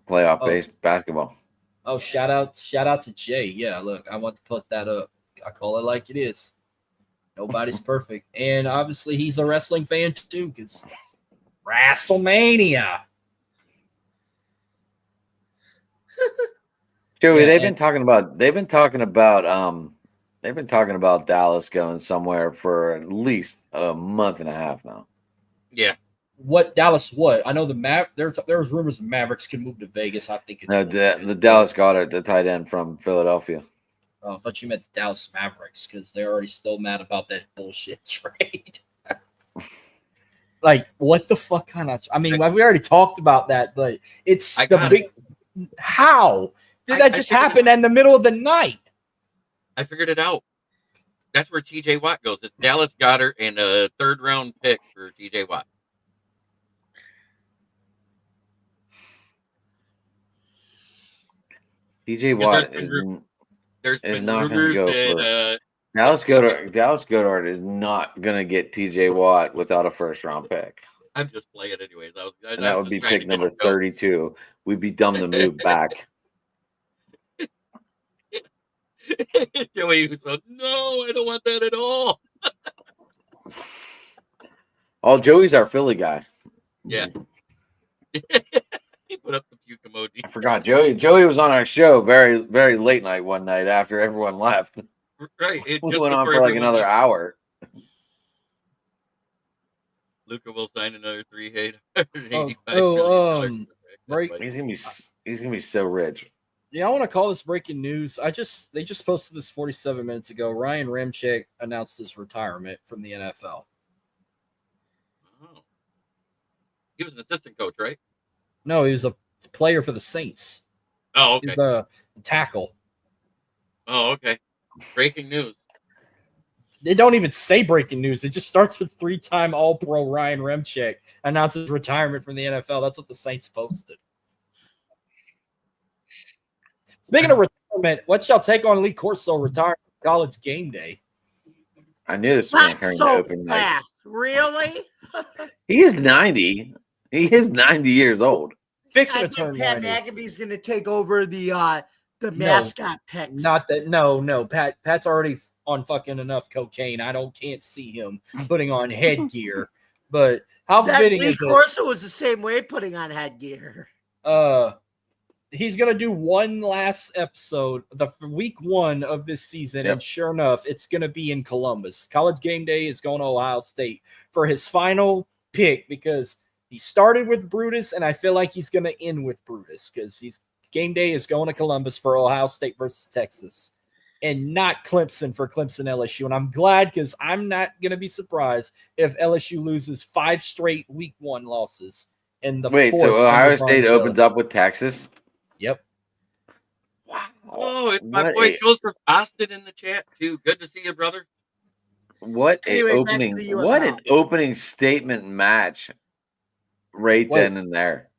Playoff-based basketball. Oh, shout out to Jay. Yeah, look, I want to put that up. I call it like it is. Nobody's perfect. And obviously he's a wrestling fan too, because WrestleMania. Joey, Yeah, they've been talking about Dallas going somewhere for at least a month and a half now. Yeah. What Dallas? What I know there was rumors the Mavericks could move to Vegas. I think it's No, the Dallas Goddard, the tight end from Philadelphia. Oh, I thought you meant the Dallas Mavericks because they're already still mad about that bullshit trade. Like, what the fuck kind of? I mean, we already talked about that, but it's the big. How did that just happen in the middle of the night? I figured it out. That's where TJ Watt goes. It's Dallas Goddard and a 3rd round pick for TJ Watt. TJ Watt There's is been not going to rumors go that for Dallas Goddard is not going to get TJ Watt without a 1st-round pick. I'm just playing anyways. And that would be pick number 32. We'd be dumb to move back. Joey was like, no, I don't want that at all. Oh, Joey's our Philly guy. Yeah. He put up the puke emoji. I forgot Joey was on our show very, very late night one night after everyone left. Right. We went on for like another hour. Luka will sign another $385 Right. He's gonna be so rich. Yeah, I want to call this breaking news. They just posted this 47 minutes ago. Ryan Ramczyk announced his retirement from the NFL. Oh. He was an assistant coach, right? No, he was a player for the Saints. Oh, He okay. was a tackle. Oh, okay. Breaking news. They don't even say breaking news. It just starts with 3-time All-Pro Ryan Ramczyk announces retirement from the NFL. That's what the Saints posted. Speaking of retirement, what shall take on Lee Corso retire from College Game Day? I knew this was going Not to turn into so open night. fast. Really? He is 90. He is 90 years old. Fixing I to think turn Pat 90. McAfee's going to take over the mascot picks. Not that. No. Pat's already on fucking enough cocaine. Can't see him putting on headgear. But how that fitting Lee is it? Corso was the same way, putting on headgear. He's gonna do one last episode, the week 1 of this season, Yep. and sure enough, it's gonna be in Columbus. College Game Day is going to Ohio State for his final pick because he started with Brutus, and I feel like he's gonna end with Brutus because Game Day is going to Columbus for Ohio State versus Texas, and not Clemson for Clemson LSU. And I'm glad because I'm not gonna be surprised if LSU loses 5 straight week 1 losses. And the Wait, fourth so under Ohio Ron State Kelly. opens up with Texas? Yep. Wow. Oh, it's my What boy a- Joseph Austin in the chat too. Good to see you, brother. Anyway, back to the What an UFL. opening statement match right Wait. then and there.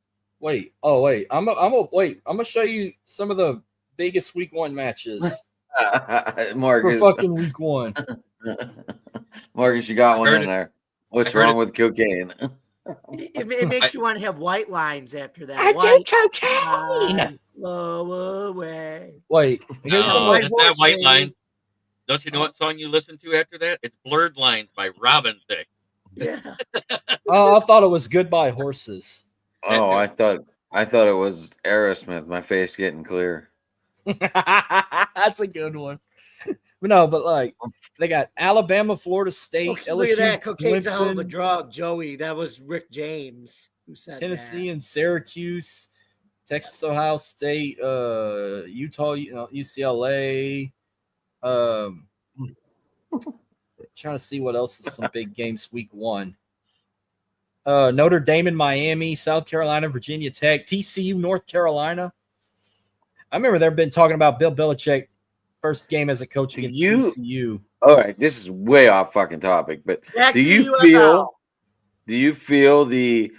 Wait. I'm gonna show you some of the biggest week 1 matches for Marcus, fucking week 1. Marcus, you got one heard in it. there. What's I heard wrong it. with cocaine? It makes you want to have white lines after that. I do White cocaine. lines blow away. Wait, here's some No, White of it's that horse, white baby. line. Don't you know what song you listen to after that? It's Blurred Lines by Robin Thicke. Yeah. I thought it was Goodbye Horses. Oh, I thought it was Aerosmith. My face getting clear. That's a good one. But no, but like they got Alabama, Florida State, Oh, look LSU, at that. Cocaine's a hell of a Clemson, drug, Joey. That was Rick James who said Tennessee, that. and Syracuse, Texas, Ohio State, Utah, UCLA. Trying to see what else is some big games week 1. Notre Dame and Miami, South Carolina, Virginia Tech, TCU, North Carolina. I remember they've been talking about Bill Belichick first game as a coach against TCU. All right, this is way off fucking topic, but Back do to you the feel the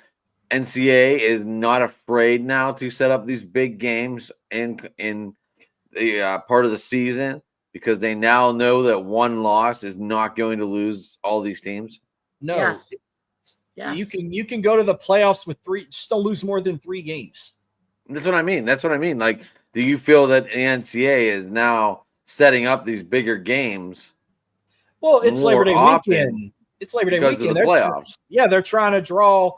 NCAA is not afraid now to set up these big games in the part of the season because they now know that one loss is not going to lose all these teams? No, Yes. Yes. you can go to the playoffs with 3. Just don't lose more than 3 games. That's what I mean. Like, do you feel that the NCAA is now setting up these bigger games Well, it's more Labor Day often weekend. It's Labor Day because weekend. of the playoffs? They're trying to draw.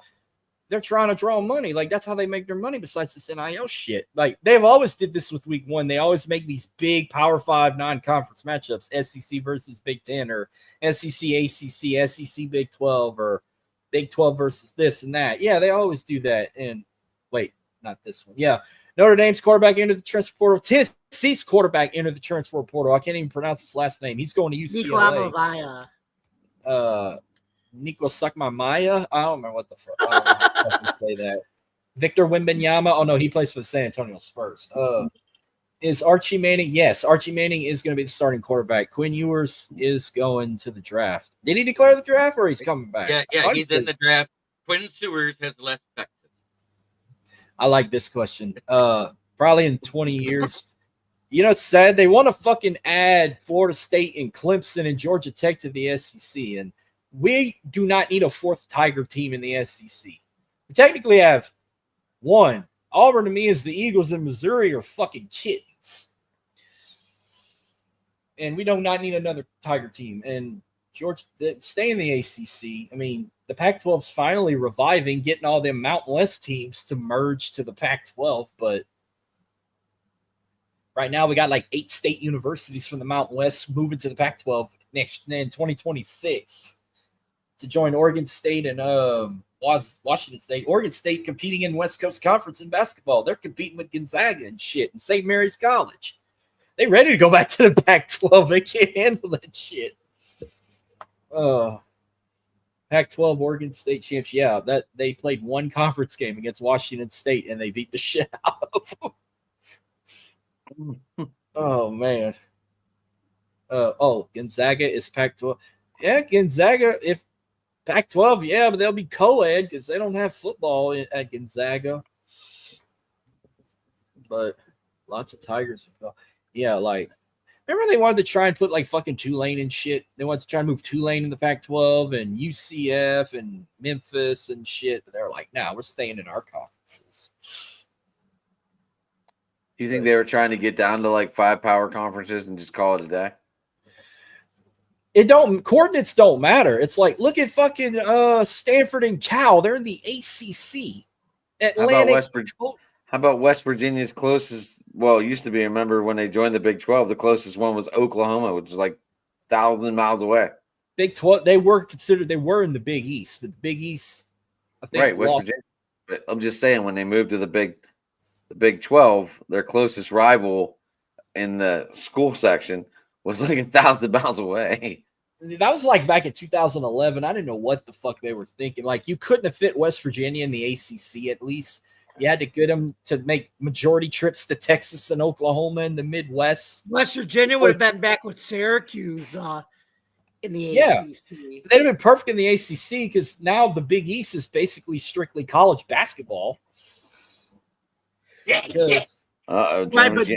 They're trying to draw money. Like that's how they make their money. Besides this NIL shit, like they've always did this with week 1. They always make these big Power 5 non-conference matchups: SEC versus Big 10, or SEC ACC, SEC Big 12, or Big 12 versus this and that. Yeah, they always do that. And wait, not this one. Yeah, Notre Dame's quarterback entered the transfer portal. Tennessee's quarterback entered the transfer portal. I can't even pronounce his last name. He's going to Nico UCLA. Amavaya. Nico Suckmamaya. I don't remember what the fuck. I don't know how to fucking say that. Victor Wembanyama. Oh no, he plays for the San Antonio Spurs. Is Archie Manning? Yes, Archie Manning is going to be the starting quarterback. Quinn Ewers is going to the draft. Did he declare the draft, or he's coming back? Yeah, he's in the draft. Quinn Sewers has left Texas. I like this question. Probably in 20 years. You know, it's sad. They want to fucking add Florida State and Clemson and Georgia Tech to the SEC, and we do not need a 4th Tiger team in the SEC. We technically have 1. Auburn to me is the Eagles, and Missouri are fucking kittens. And we do not need another Tiger team. And Georgia, stay in the ACC. I mean, the Pac-12's finally reviving, getting all them Mountain West teams to merge to the Pac-12, but right now we got like 8 state universities from the Mountain West moving to the Pac-12 in 2026. to join Oregon State and Washington State. Oregon State competing in West Coast Conference in basketball. They're competing with Gonzaga and shit and St. Mary's College. They ready to go back to the Pac-12. They can't handle that shit. Pac-12 Oregon State champs. Yeah, that they played one conference game against Washington State and they beat the shit out of them. Oh man. Gonzaga is Pac-12. Yeah, Gonzaga. If Pac-12, yeah, but they'll be co-ed because they don't have football at Gonzaga. But lots of Tigers. Yeah, like remember they wanted to try and put like fucking Tulane and shit. They wanted to try and move Tulane in the Pac-12 and UCF and Memphis and shit. But they're like, nah, we're staying in our conferences. You think they were trying to get down to like 5 power conferences and just call it a day? Coordinates don't matter. It's like look at fucking Stanford and Cal. They're in the ACC. How about West Virginia's closest? Well, it used to be. Remember when they joined the Big 12? The closest one was Oklahoma, which is like 1,000 miles away. Big 12. They were in the Big East, but the Big East, I think, right, West Virginia. But I'm just saying when they moved to the Big 12, their closest rival in the school section was like 1,000 miles away. That was like back in 2011. I didn't know what the fuck they were thinking. Like you couldn't have fit West Virginia in the ACC at least. You had to get them to make majority trips to Texas and Oklahoma in the Midwest. West Virginia would have been back with Syracuse in the ACC. They'd have been perfect in the ACC because now the Big East is basically strictly college basketball. Yeah. Right, but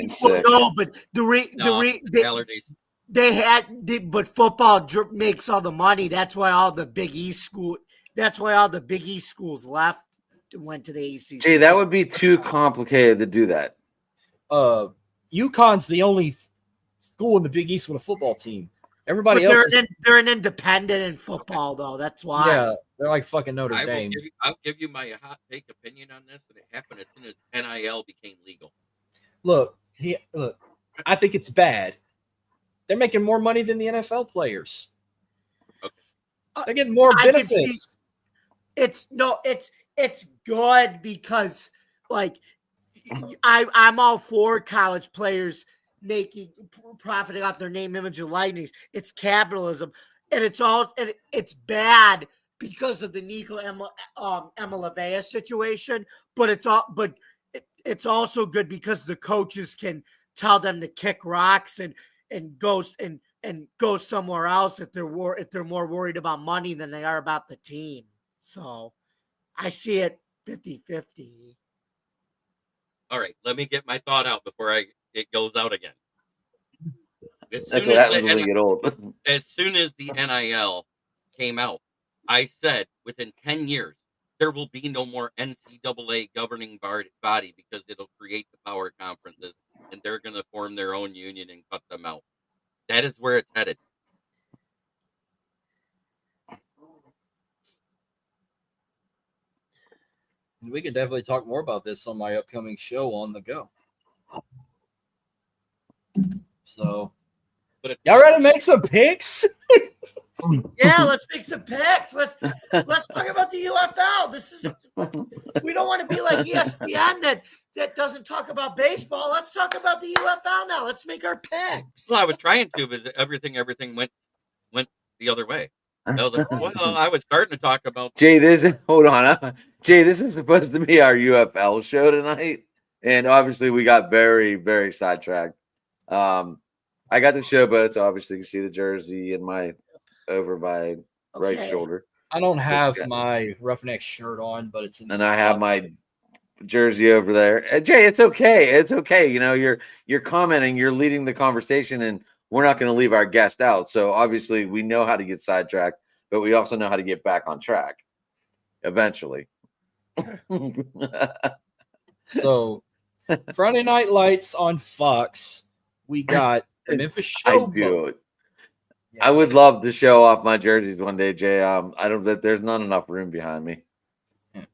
but football makes all the money. That's why all the Big East schools left and went to the ACC. Gee, that would be too complicated to do that. UConn's the only school in the Big East with a football team. Everybody else, they're an independent in football, though. That's why. Yeah, they're like fucking Notre Dame. I'll give you my hot take opinion on this. And it happened as soon as NIL became legal. Look, I think it's bad. They're making more money than the NFL players. Okay. They're getting more benefits. It's good because, like, I'm all for college players profiting off their name, image, and likeness. It's capitalism, and it's bad because of the Nico Emalavea situation. But it's also good because the coaches can tell them to kick rocks and go somewhere else if they're more worried about money than they are about the team. So I see it 50-50. All right, let me get my thought out before it goes out again. That's what happens when we get old. As soon as the NIL came out, I said within 10 years, there will be no more NCAA governing body because it'll create the power conferences and they're going to form their own union and cut them out. That is where it's headed. We can definitely talk more about this on my upcoming show on the go. So, y'all ready to make some picks? Yeah, let's make some picks. Let's talk about the UFL. We don't want to be like ESPN that doesn't talk about baseball. Let's talk about the UFL now. Let's make our picks. Well, I was trying to, but everything went the other way. I was like, well, I was starting to talk about Jay, hold on. Jay, this is supposed to be our UFL show tonight. And obviously we got very, very sidetracked. I got the show, but it's obviously you can see the jersey in my over my right shoulder. I don't have my Roughneck shirt on, but it's in and I have my jersey over there. Jay, it's okay. It's okay. You know, you're commenting, you're leading the conversation, and we're not going to leave our guest out. So obviously we know how to get sidetracked, but we also know how to get back on track eventually. So Friday Night Lights on Fox, we got the Memphis Show. I do. Yeah. I would love to show off my jerseys one day, Jay. I don't. There's not enough room behind me. Yeah.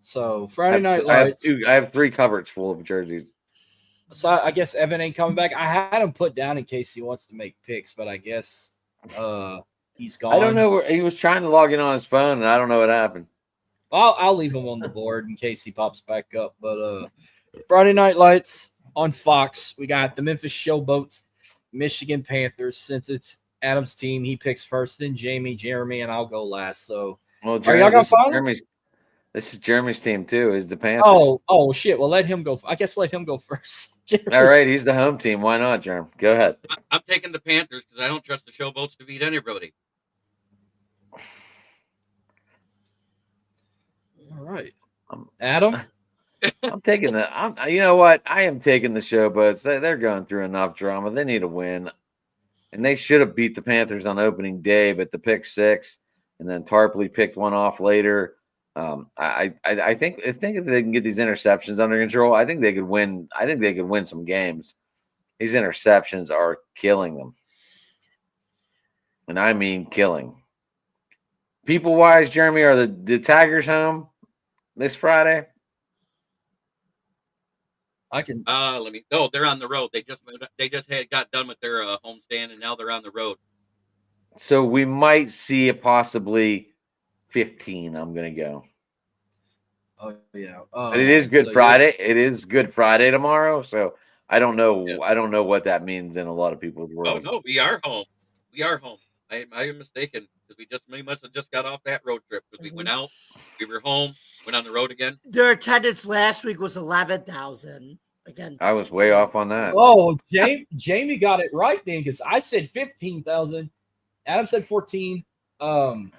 So Friday Night Lights. I have 3 cupboards full of jerseys. So I guess Evan ain't coming back. I had him put down in case he wants to make picks, but I guess He's gone. I don't know where he was trying to log in on his phone, and I don't know what happened. I'll leave him on the board in case he pops back up. But Friday Night Lights on Fox, we got the Memphis Showboats, Michigan Panthers. Since it's Adam's team, he picks first, then Jamie, Jeremy, and I'll go last. So, Well, are y'all gonna this is follow? this is Jeremy's team too. Is the Panthers? Oh shit! Well, let him go. I guess let him go first. Jeremy. All right, he's the home team. Why not, Jeremy? Go ahead. I'm taking the Panthers because I don't trust the Showboats to beat anybody. All right, Um, Adam. I'm taking you know what? I am taking the Showboats. They're going through enough drama. They need a win, and they should have beat the Panthers on opening day, but the pick six, and then Tarpley picked one off later. I think if they can get these interceptions under control, I think they could win. I think they could win some games. These interceptions are killing them, and I mean killing. People wise, Jeremy, are the Tigers home this Friday? I can. Let me. No, they're on the road. They just got done with their homestand, and now they're on the road. So we might see a possibly 15. I'm gonna go. Oh yeah. But it is Good Friday. It is Good Friday tomorrow. So I don't know. Yeah. I don't know what that means in a lot of people's Oh worlds. no, we are home. We are home. I am mistaken because we must have just got off that road trip because we went out, we were home, went on the road again. Their attendance last week was 11,000 against. I was way off on that. Oh, Jamie got it right then because I said 15,000. Adam said 14. Who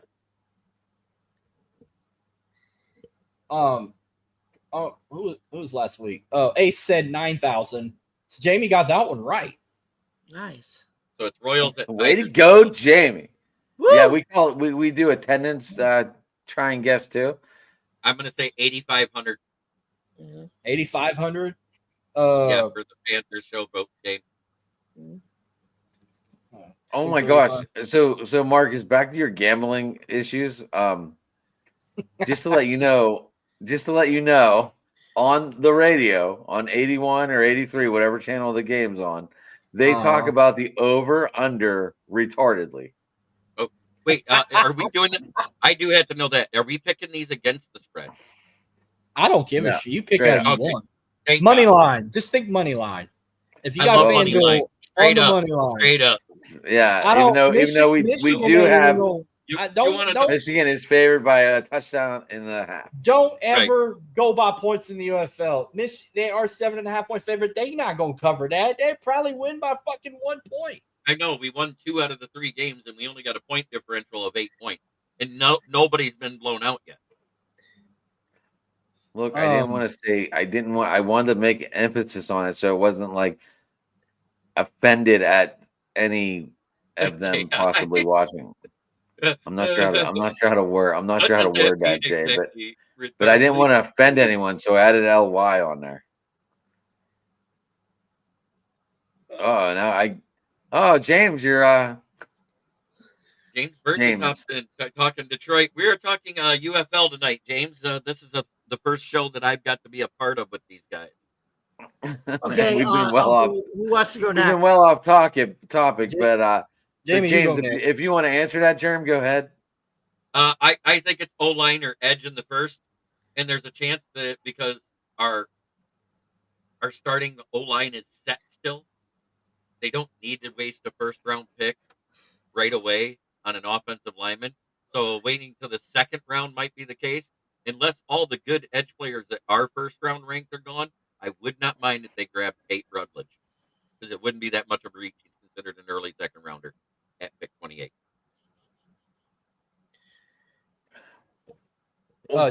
was last week? Oh, Ace said 9,000. So Jamie got that one right. Nice. So it's Royals. Way to go, Jamie. Woo! Yeah, we call it. We do attendance. Try and guess too. I'm going to say 8,500. 8,500. Yeah, for the Panthers Showboat game. Oh my gosh. So Marcus, back to your gambling issues. Just to let you know, on the radio on 81 or 83, whatever channel the game's on, they talk about the over under retardedly. Oh, wait, are we doing it? I do have to know that. Are we picking these against the spread? I don't give a shit. You pick Straight out you up. want. Thank Money God. line. Just think money line. If you I got love money line. FanDuel on Straight the up. money line. Straight up. Yeah, even though we Michigan do ain't have no- You, I you don't- wanna don't- Michigan is favored by a touchdown in the half. Don't ever go by points in the UFL. They are 7.5-point favorite. They not gonna cover that. They probably win by fucking 1 point. I know we won 2 out of the 3 games, and we only got a point differential of 8 points, and nobody's been blown out yet. Look, I didn't want to say I wanted to make emphasis on it so it wasn't like offended at any of them Okay, possibly watching. I'm not sure how to word that, Jay, but I didn't want to offend anyone, so I added LY on there. James, you're James Burgess hopped in, talking Detroit. We are talking UFL tonight, James. This is the first show that I've got to be a part of with these guys. Okay, we've been well off. who wants to go We've next? been well off topic, but Jamie, James, you go if you want to answer that, Jerm, go ahead. I think it's O-line or edge in the first, and there's a chance that because our starting O-line is set still, they don't need to waste a first-round pick right away on an offensive lineman. So waiting till the second round might be the case. Unless all the good edge players that are first-round ranked are gone, I would not mind if they grabbed Tate Rutledge because it wouldn't be that much of a reach. He's considered an early second-rounder at pick 28.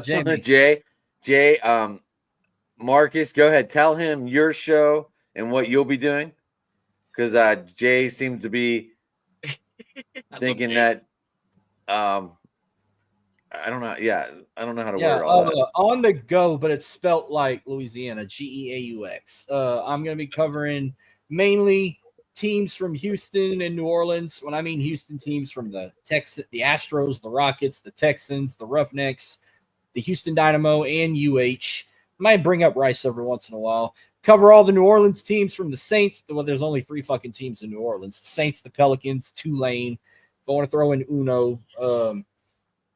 Jamie. Jay, Marcus, go ahead. Tell him your show and what you'll be doing, because Jay seems to be thinking that I don't know. Yeah, I don't know how to word all that. On the go, but it's spelt like Louisiana, GEAUX. I'm going to be covering mainly teams from Houston and New Orleans. When I mean Houston, teams from the Astros, the Rockets, the Texans, the Roughnecks, the Houston Dynamo, and UH. Might bring up Rice every once in a while. Cover all the New Orleans teams from the Saints. Well, there's only 3 fucking teams in New Orleans: the Saints, the Pelicans, Tulane, If I want to throw in Uno, I'm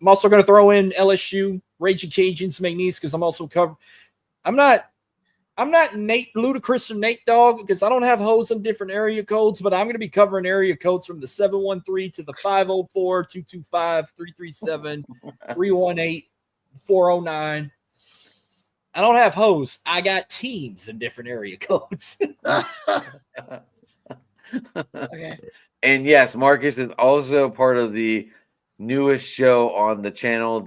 also going to throw in LSU, Raging Cajuns, McNeese, because I'm also covered. I'm not Nate Ludacris or Nate Dogg because I don't have hoes in different area codes, but I'm going to be covering area codes from the 713 to the 504, 225, 337, 318, 409. I don't have hoes. I got teams in different area codes. Okay. And yes, Marcus is also part of the newest show on the channel.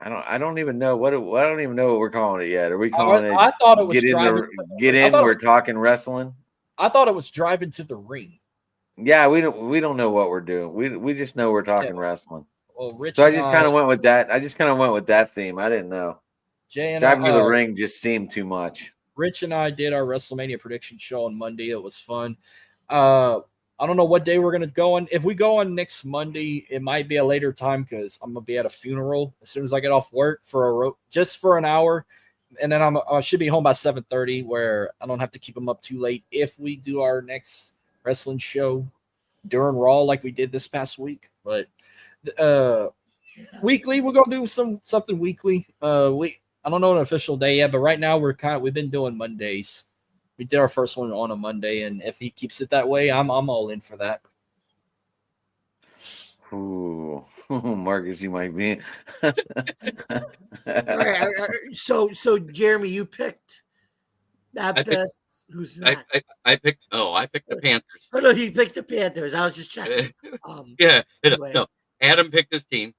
I don't even know I don't even know what we're calling it yet. Are we calling it? I thought it was get driving. in. We're talking wrestling. I thought it was driving to the ring. Yeah, we don't know what we're doing. We just know we're talking wrestling. Well, Rich. So I just kind of went with that. I just kind of went with that theme. I didn't know. Jay and Driving to the ring just seemed too much. Rich and I did our WrestleMania prediction show on Monday. It was fun. I don't know what day we're gonna go on. If we go on next Monday, it might be a later time because I'm gonna be at a funeral as soon as I get off work just for an hour, and then I should be home by 7:30, where I don't have to keep them up too late. If we do our next wrestling show during Raw like we did this past week, but weekly we're gonna do something weekly. I don't know an official day yet, but right now we've been doing Mondays. We did our first one on a Monday, and if he keeps it that way, I'm all in for that. Ooh, Marcus, you might be. All right. So Jeremy, you picked that. Who's next? I picked the Panthers. Oh no, you picked the Panthers. I was just checking. Yeah. Anyway. No, Adam picked his team.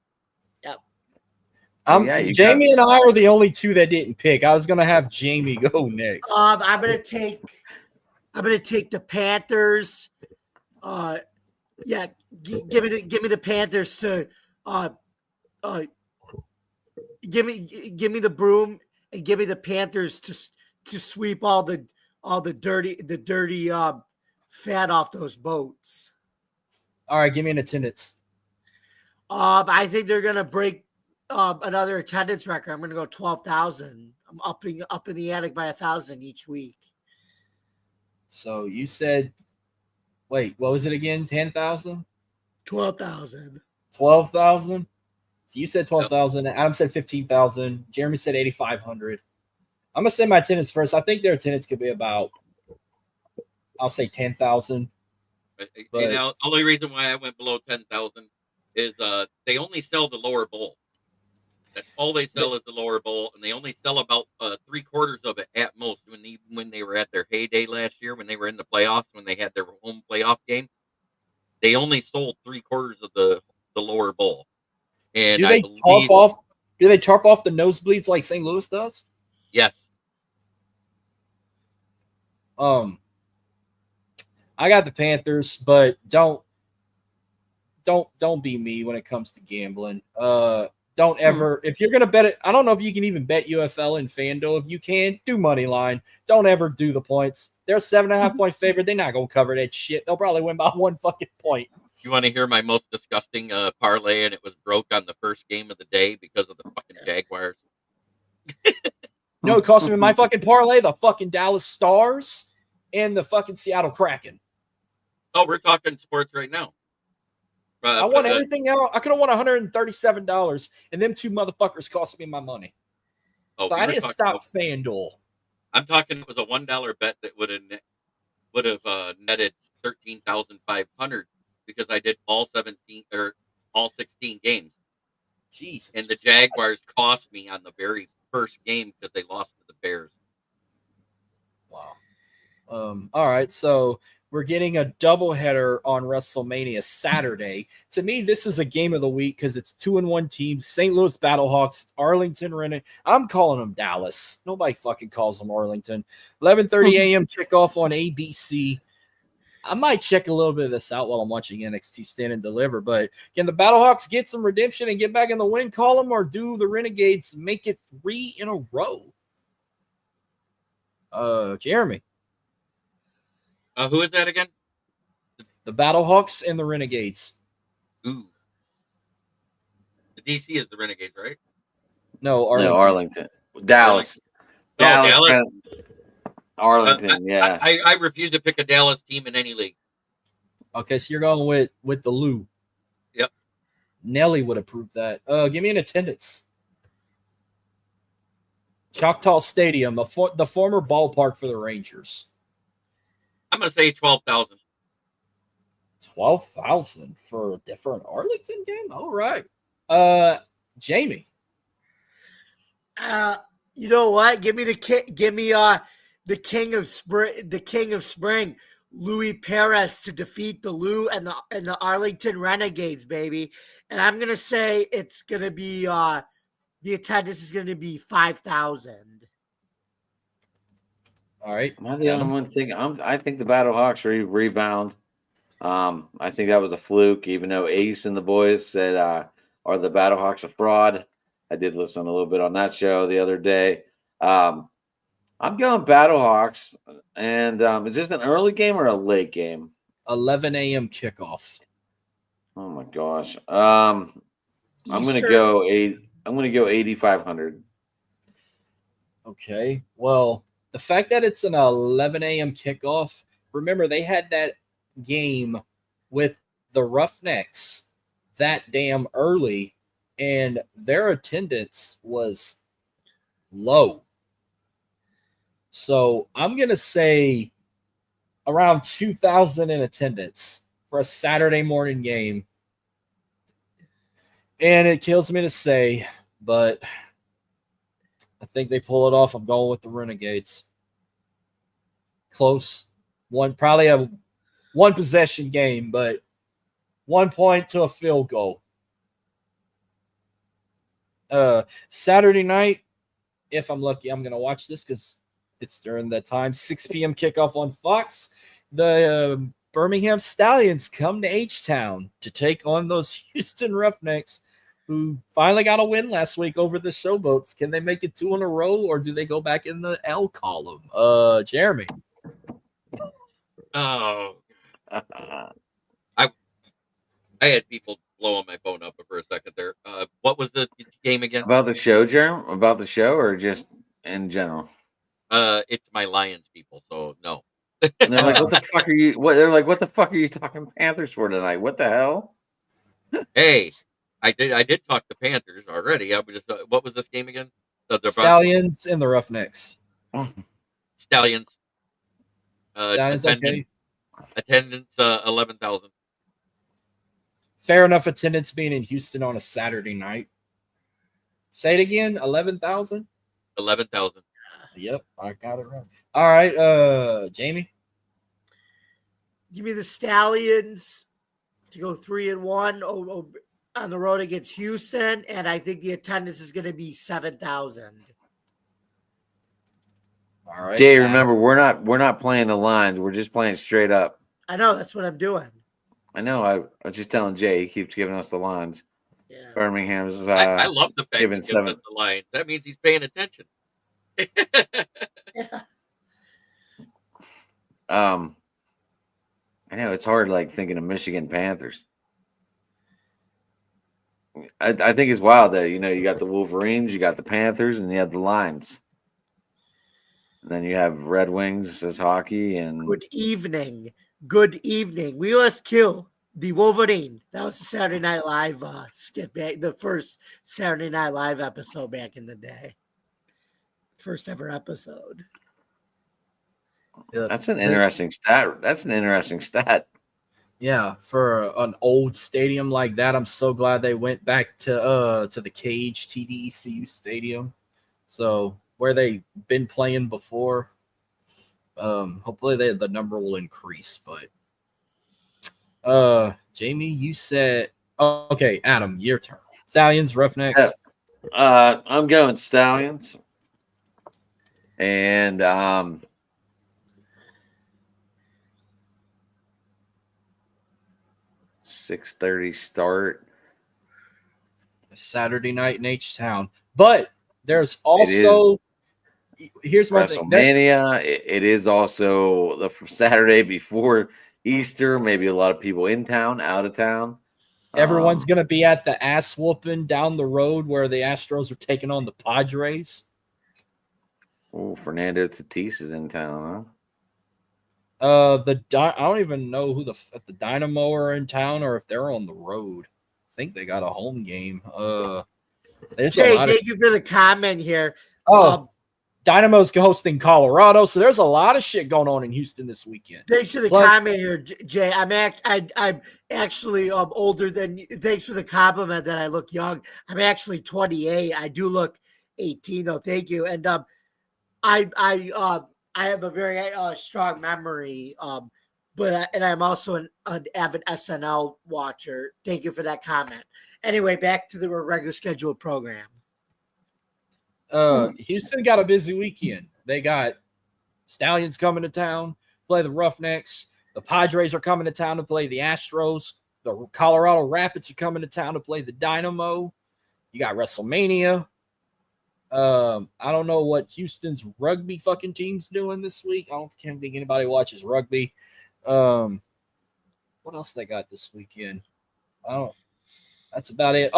Jamie and I are the only two that didn't pick. I was gonna have Jamie go next. I'm gonna take the Panthers. Yeah, give me the Panthers to give me the broom and give me the Panthers to sweep all the dirty fat off those boats. All right, give me an attendance. I think they're gonna break another attendance record. I'm going to go 12,000. I'm up in the attic by 1,000 each week. So you said, wait, what was it again? 10,000? 12,000. 12,000? So you said 12,000. Adam said 15,000. Jeremy said 8,500. I'm going to say my attendance first. I think their attendance could be about, I'll say 10,000. Only reason why I went below 10,000 is they only sell the lower bowl. That's all they sell is the lower bowl, and they only sell about 3/4 of it at most. When they were at their heyday last year, when they were in the playoffs, when they had their home playoff game, they only sold 3/4 of the lower bowl. And do they tarp off the nosebleeds like St. Louis does? Yes. I got the Panthers, but don't be me when it comes to gambling. Don't ever, if you're going to bet it, I don't know if you can even bet UFL and FanDuel. If you can, do money line. Don't ever do the points. They're 7.5 point favorite. They're not going to cover that shit. They'll probably win by 1 fucking point. You want to hear my most disgusting parlay, and it was broke on the first game of the day because of the fucking Jaguars? No, it cost me my fucking parlay, the fucking Dallas Stars and the fucking Seattle Kraken. Oh, we're talking sports right now. I won everything out. I could have won $137, and them two motherfuckers cost me my money. Oh, so I need to stop FanDuel. I'm talking. It was a $1 bet that would have netted 13,500 because I did all 16 games. Jesus. And the Jaguars cost me on the very first game because they lost to the Bears. Wow. All right, so we're getting a doubleheader on WrestleMania Saturday. To me, this is a game of the week because it's 2-1 teams. St. Louis Battlehawks, Arlington Renegades. I'm calling them Dallas. Nobody fucking calls them Arlington. 11:30 a.m. kickoff on ABC. I might check a little bit of this out while I'm watching NXT Stand and Deliver. But can the Battlehawks get some redemption and get back in the win column, or do the Renegades make it 3 in a row? Jeremy. Who is that again? The Battlehawks and the Renegades. Ooh. The DC is the Renegades, right? No, Arlington. No, Arlington. Dallas. Dallas. Arlington, yeah. I refuse to pick a Dallas team in any league. Okay, so you're going with the Lou. Yep. Nelly would approve that. Give me an attendance. Choctaw Stadium, the former ballpark for the Rangers. I'm gonna say 12,000. 12,000 for a different Arlington game. All right. Jamie. You know what? Give me the king of spring, Louis Perez to defeat the Lou and the Arlington Renegades, baby. And I'm gonna say it's gonna be the attendance is gonna be 5,000. All right. Am I the only one thinking? I think the Battlehawks rebound. I think that was a fluke, even though Ace and the boys said, "Are the Battlehawks a fraud?" I did listen a little bit on that show the other day. I'm going Battlehawks, and is this an early game or a late game? 11 a.m. kickoff. Oh my gosh. I'm gonna Eastern- go 8,500. Okay. Well, the fact that it's an 11 a.m. kickoff, remember they had that game with the Roughnecks that damn early, and their attendance was low. So I'm going to say around 2,000 in attendance for a Saturday morning game. And it kills me to say, but I think they pull it off. I'm going with the Renegades. Close. Probably a one possession game, but 1 point to a field goal. Saturday night, if I'm lucky, I'm going to watch this because it's during that time. 6 p.m. kickoff on Fox. The Birmingham Stallions come to H-Town to take on those Houston Roughnecks who finally got a win last week over the Showboats. Can they make it 2 in a row, or do they go back in the L column? Jeremy. Oh, I had people blowing my phone up for a second there. What was the game again? About the show, Jeremy? About the show, or just in general? It's my Lions people, so no. And they're like, "What the fuck are you?" They're like, "What the fuck are you talking Panthers for tonight? What the hell?" Hey, I did talk to Panthers already. I was just what was this game again? The Stallions and the Roughnecks. Stallions. Stallions, okay. Attendance 11,000. Fair enough attendance being in Houston on a Saturday night. Say it again, 11,000? 11,000. Yep, I got it right. All right, Jamie. Give me the Stallions to go 3-1 on the road against Houston, and I think the attendance is going to be 7,000. All right. Jay, remember, we're not playing the lines. We're just playing straight up. I know that's what I'm doing. I know. I was just telling Jay. He keeps giving us the lines. Yeah. Birmingham's. I love the fact given he gives us the lines. That means he's paying attention. I know it's hard, like thinking of Michigan Panthers. I think it's wild that you got the Wolverines, you got the Panthers, and you have the Lions. And then you have Red Wings as hockey and Good evening. Good evening. We must kill the Wolverine. That was the Saturday Night Live skit back, the first Saturday Night Live episode back in the day. First ever episode. That's an interesting stat. Yeah, for an old stadium like that, I'm so glad they went back to the Cage TDECU Stadium. So where they've been playing before. Hopefully the number will increase. But Jamie, you said okay, Adam, your turn. Stallions, Roughnecks. I'm going Stallions. And 6:30 start. Saturday night in H-Town. But there's also here's my thing. WrestleMania. It is also the Saturday before Easter. Maybe a lot of people in town, out of town. Everyone's going to be at the ass whooping down the road where the Astros are taking on the Padres. Oh, Fernando Tatis is in town, I don't even know who if the Dynamo are in town or if they're on the road. I think they got a home game. There's a Jay, lot of thank you for the comment here. oh. Dynamo's hosting Colorado, so there's a lot of shit going on in Houston this weekend. Thanks for the comment here, Jay. I'm actually older than you. Thanks for the compliment that I look young. I'm actually 28. I do look 18 though. Thank you. And I have a very strong memory. But I'm also an avid SNL watcher. Thank you for that comment. Anyway, back to the regular scheduled program. Houston got a busy weekend. They got Stallions coming to town, play the Roughnecks. The Padres are coming to town to play the Astros. The Colorado Rapids are coming to town to play the Dynamo. You got WrestleMania. I don't know what Houston's rugby fucking team's doing this week. Can't think anybody watches rugby. What else they got this weekend? That's about it.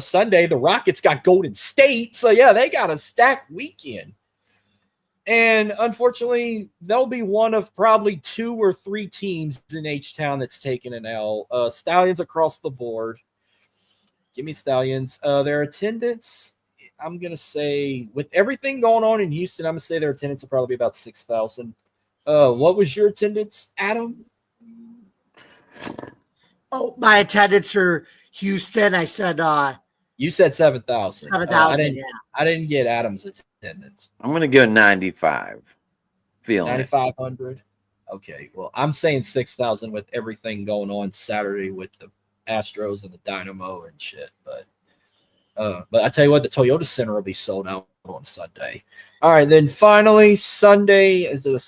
Sunday, the Rockets got Golden State. So, yeah, they got a stacked weekend. And unfortunately, they'll be one of probably 2 or 3 teams in H-Town that's taking an L. Stallions across the board. Give me Stallions. Their attendance, I'm going to say, with everything going on in Houston, I'm going to say their attendance will probably be about 6,000. What was your attendance, Adam? Oh, my attendance for Houston, I said you said 7,000. 7,000, I didn't get Adam's attendance. I'm going to go 95. Feeling 9,500. Okay, well, I'm saying 6,000 with everything going on Saturday with the Astros and the Dynamo and shit. But I tell you what, the Toyota Center will be sold out on Sunday. All right, then finally Sunday. Is it a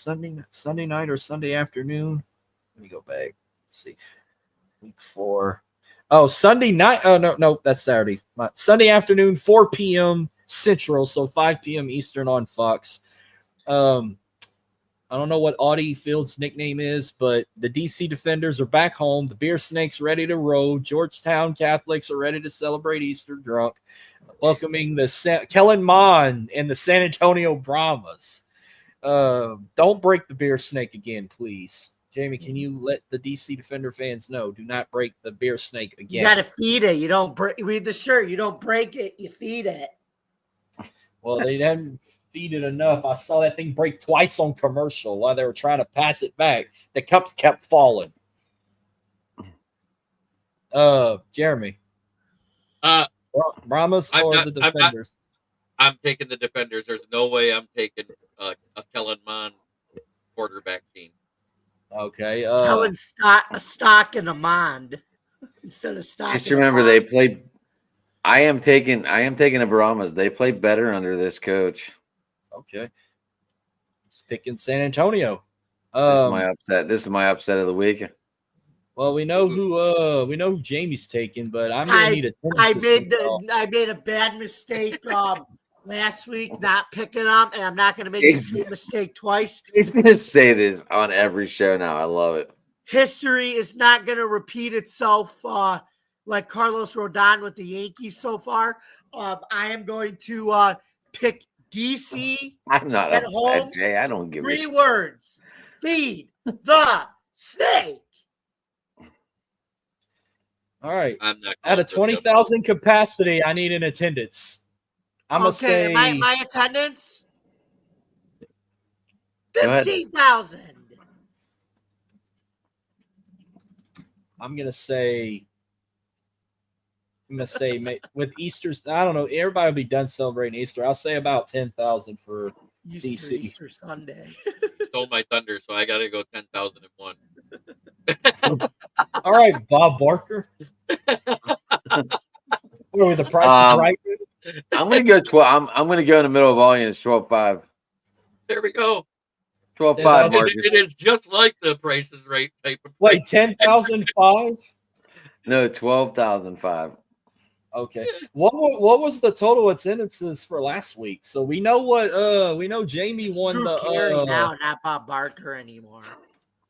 Sunday night or Sunday afternoon? Let me go back. Let's see. Week 4. Oh, Sunday night. Oh, no, that's Saturday. Sunday afternoon, 4 p.m. Central, so 5 p.m. Eastern on Fox. I don't know what Audie Field's nickname is, but the DC Defenders are back home. The Beer Snakes ready to roll. Georgetown Catholics are ready to celebrate Easter drunk. Welcoming the Kellen Mond and the San Antonio Brahmas. Don't break the Beer Snake again, please. Jamie, can you let the DC Defender fans know? Do not break the Beer Snake again. You got to feed it. You don't read the shirt. You don't break it. You feed it. Well, they didn't feed it enough. I saw that thing break twice on commercial while they were trying to pass it back. The cups kept falling. Jeremy. Brahmas or the Defenders? I'm taking the Defenders. There's no way I'm taking a Kellen Mond quarterback team. Okay. Telling a stock and a Mond instead of stock. Just remember, they played. I am taking the Brahmas. They play better under this coach. Okay. It's picking San Antonio. This is my upset. This is my upset of the week. Well, we know who Jamie's taking, but I'm gonna need a. I made a bad mistake last week not picking them, and I'm not gonna make the same mistake twice. He's gonna say this on every show now. I love it. History is not gonna repeat itself like Carlos Rodon with the Yankees so far. I am going to pick DC. I'm not at upset, home. Jay. I don't give 3 words. Feed the snake. All right. I'm not Out of 20,000 capacity, I need an attendance. I'm gonna say my attendance 15,000. I'm gonna say with Easter's. I don't know. Everybody will be done celebrating Easter. I'll say about 10,000 for DC. Easter Sunday. Stole my thunder, so I got to go 10,001. All right, Bob Barker. What are the prices right? I'm gonna go 12. I'm gonna go in the middle of audience 12.5. There we go. 12.5. Marcus. It is just like the Price is Right type of. Wait, 10,005? No, 12,005. Okay. What was the total attendances for last week? So we know what we know Jamie It's won Drew the Carey now, not Bob Barker anymore.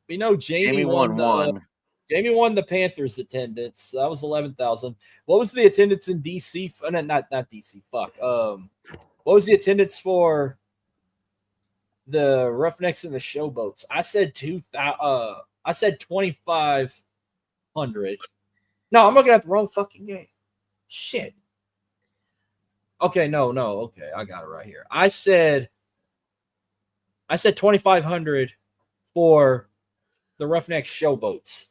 We know Jamie won one. Jamie won the Panthers attendance. That was 11,000. What was the attendance in DC? Not DC. Fuck. What was the attendance for the Roughnecks and the Showboats. I said 2,500. No, I'm looking at the wrong fucking game. Shit. Okay, no. Okay, I got it right here. I said 2,500 for the Roughnecks Showboats.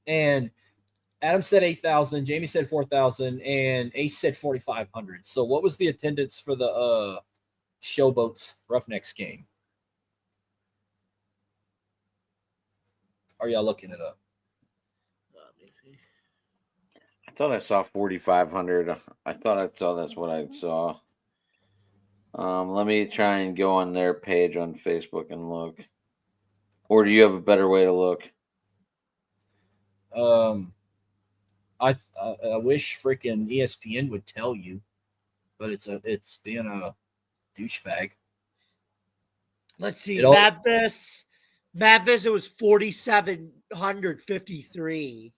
And Adam said 8,000, Jamie said 4,000, and Ace said 4,500. So what was the attendance for the Showboats Roughnecks game? Are y'all looking it up? Let me see. I thought I saw 4,500. I thought I saw that's what I saw. Let me try and go on their page on Facebook and look. Or do you have a better way to look? I wish freaking ESPN would tell you, but it's being a douchebag. Let's see. It all- Memphis, it was 4,753.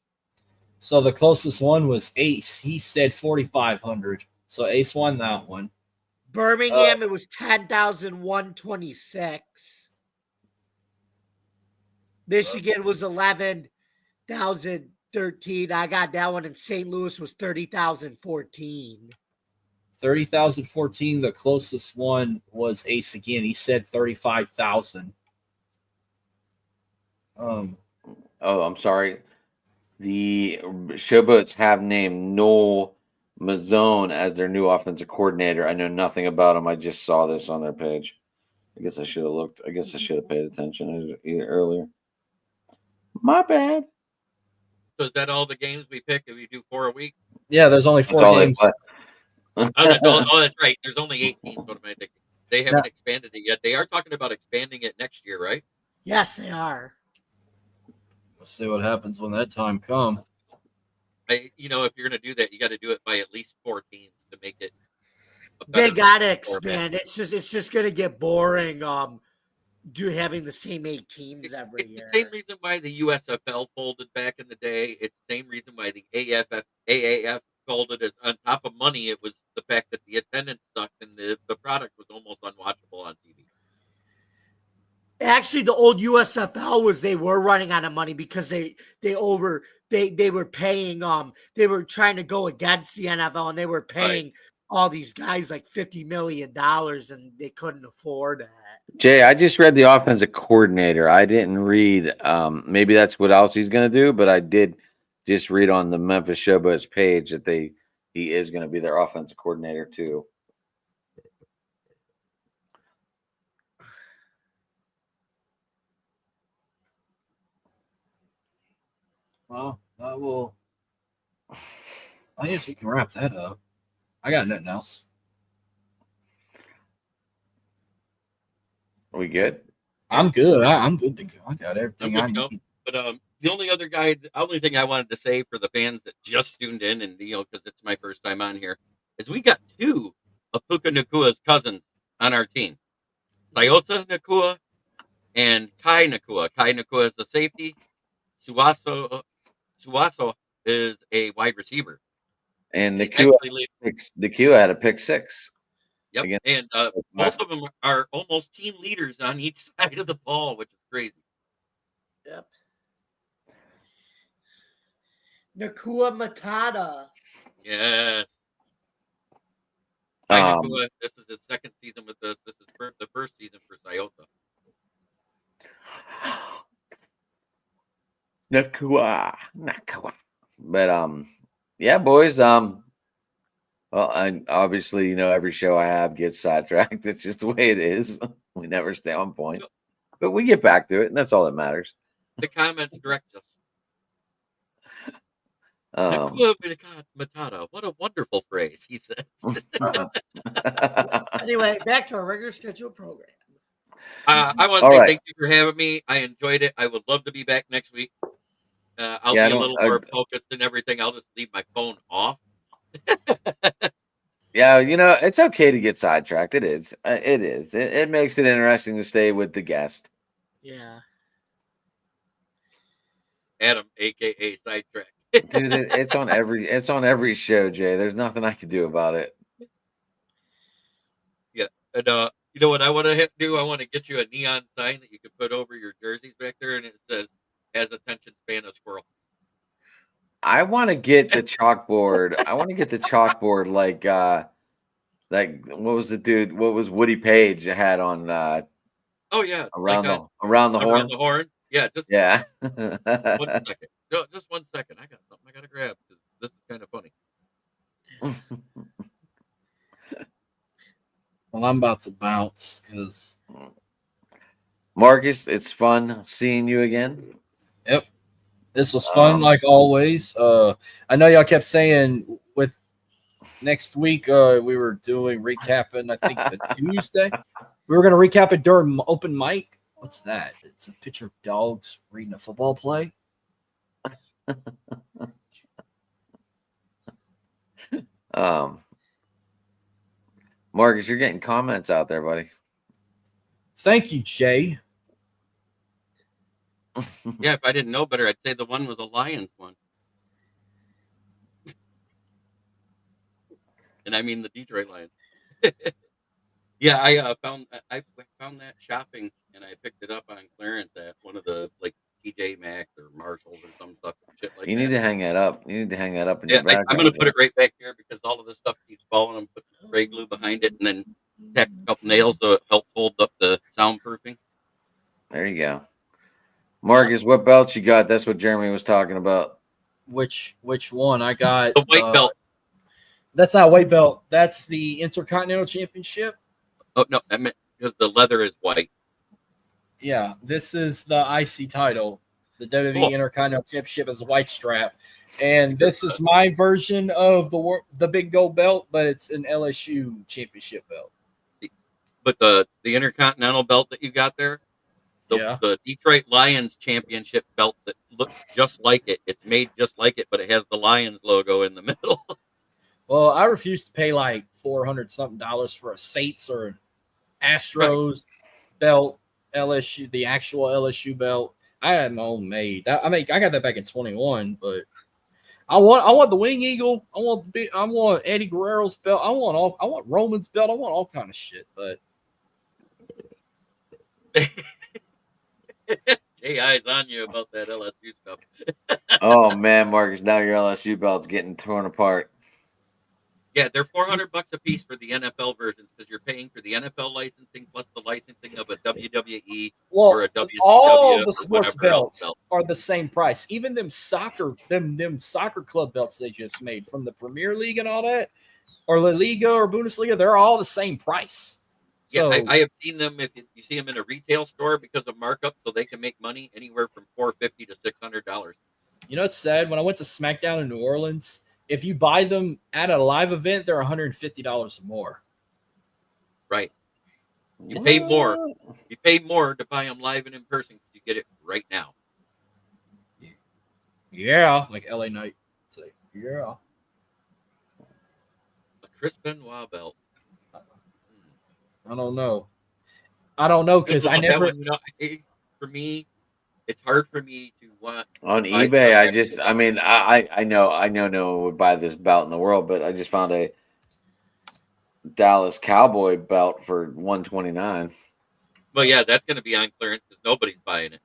So the closest one was Ace. He said 4,500. So Ace won that one. Birmingham, it was 10,126. Michigan was 11,013. I got that one. And St. Louis was 30,014. 30,014. The closest one was Ace again. He said 35,000. Oh, I'm sorry. The Showboats have named Noel Mazzone as their new offensive coordinator. I know nothing about him. I just saw this on their page. I guess I should have looked. I guess I should have paid attention earlier. My bad. So is that all the games we pick if we do 4 a week? Yeah, there's only That's 4 all they games. play. That's right. There's only 18. What am I thinking? They haven't expanded it yet. They are talking about expanding it next year, right? Yes, they are. We'll see what happens when that time comes. If you're going to do that, you got to do it by at least 4 teams to make it. They gotta expand. It's just gonna get boring. Having the same 8 teams every It's year. the same reason why the USFL folded back in the day. It's the same reason why the AAF folded. Is on top of money, it was the fact that the attendance sucked and the product was almost unwatchable on TV. Actually, the old USFL they were running out of money because they were paying they were trying to go against the NFL and they were paying all these guys like $50 million and they couldn't afford that. Jay, I just read the offensive coordinator. I didn't read. Maybe that's what else he's going to do, but I did just read on the Memphis Showboats page that he is going to be their offensive coordinator too. Well, I guess we can wrap that up. I got nothing else. Are we good? I'm good. I'm good to go. I got everything I I'm good to need. But the only thing I wanted to say for the fans that just tuned in and because it's my first time on here, is we got 2 of Puka Nakua's cousins on our team. Sayosa Nakua and Kai Nakua. Kai Nakua is the safety. Suaso is a wide receiver. And the He's Q actually had a pick 6. Yep, against and both of them are almost team leaders on each side of the ball, which is crazy. Yep. Nakua Matata. Yeah. Nakua, this is his second season with us. This is the first season for Sayota. Nakua. But yeah, boys. Well, I obviously every show I have gets sidetracked. It's just the way it is. We never stay on point, but we get back to it, and that's all that matters. The comments direct us. Um, Matata. What a wonderful phrase, he says. Anyway, back to our regular scheduled program. I want to say thank you for having me. I enjoyed it. I would love to be back next week. I'll be a little more focused and everything. I'll just leave my phone off. Yeah, it's okay to get sidetracked. It is. It is. It makes it interesting to stay with the guest. Yeah. Adam, a.k.a. Sidetrack. Dude, it's on every show, Jay. There's nothing I can do about it. Yeah, and you know what I want to do? I want to get you a neon sign that you can put over your jerseys back there, and it says "Has attention span of squirrel." I want to get the chalkboard. I want to get the chalkboard like what was the dude? What was Woody Page had on Oh yeah, like around on the around horn? the horn. Yeah, just Yeah. 1 second. No, just 1 second. I got something I gotta grab 'cause this is kind of funny. Well, I'm about to bounce because Marcus, it's fun seeing you again. this was fun, like always. I know y'all kept saying with next week we were doing recapping. I think the Tuesday we were going to recap it during open mic. What's that? It's a picture of dogs reading a football play. Marcus, you're getting comments out there, buddy. Thank you, Jay. Yeah, if I didn't know better, I'd say the one was a Lions one. And I mean the Detroit Lions. Yeah, I found that shopping, and I picked it up on clearance at one of the like TJ Maxx or Marshalls or some stuff, shit like You that. need to hang that up. You need to hang that up in Yeah, your background. I'm gonna put it right back here because all of this stuff keeps falling. I'm putting spray glue behind it, and then tack a couple nails to help hold up the soundproofing. There you go. Marcus, what belt you got? That's what Jeremy was talking about. Which one? I got The white belt. That's not a white belt. That's the Intercontinental Championship. Oh no, I meant because the leather is white. Yeah, this is the IC title. The WWE Cool. Intercontinental Championship is a white strap, and this is my version of the big gold belt, but it's an LSU championship belt. But the Intercontinental belt that you got there, the Detroit Lions championship belt that looks just like it. It's made just like it, but it has the Lions logo in the middle. Well, I refuse to pay like $400 something for a Saints or an Astros belt, LSU, the actual LSU belt. I had my own made. I got that back in 21, but I want the Wing Eagle. I want Eddie Guerrero's belt. I want Roman's belt. I want all kind of shit. But Jay eyes on you about that LSU stuff. Oh man, Marcus, now your LSU belt's getting torn apart. Yeah, they're $400 a piece for the NFL versions because you're paying for the NFL licensing plus the licensing of a WWE or a WCW. all the or sports whatever else belts belt. are the same price. Even them soccer club belts they just made from the Premier League and all that, or La Liga or Bundesliga, they're all the same price. Yeah, So, I have seen them. If you see them in a retail store because of markup, so they can make money anywhere from $450 to $600. you know, it's sad. When I went to SmackDown in New Orleans, if you buy them at a live event, they're $150 more. Right. You pay more. You pay more to buy them live and in person because you get it right now. Yeah, like LA Knight. It's like, yeah. A Chris Benoit belt. I don't know because I That never. one, for me, it's hard for me to want On to buy eBay, stuff I know no one would buy this belt in the world, but I just found a Dallas Cowboy belt for $129. Well, yeah, that's going to be on clearance because nobody's buying it.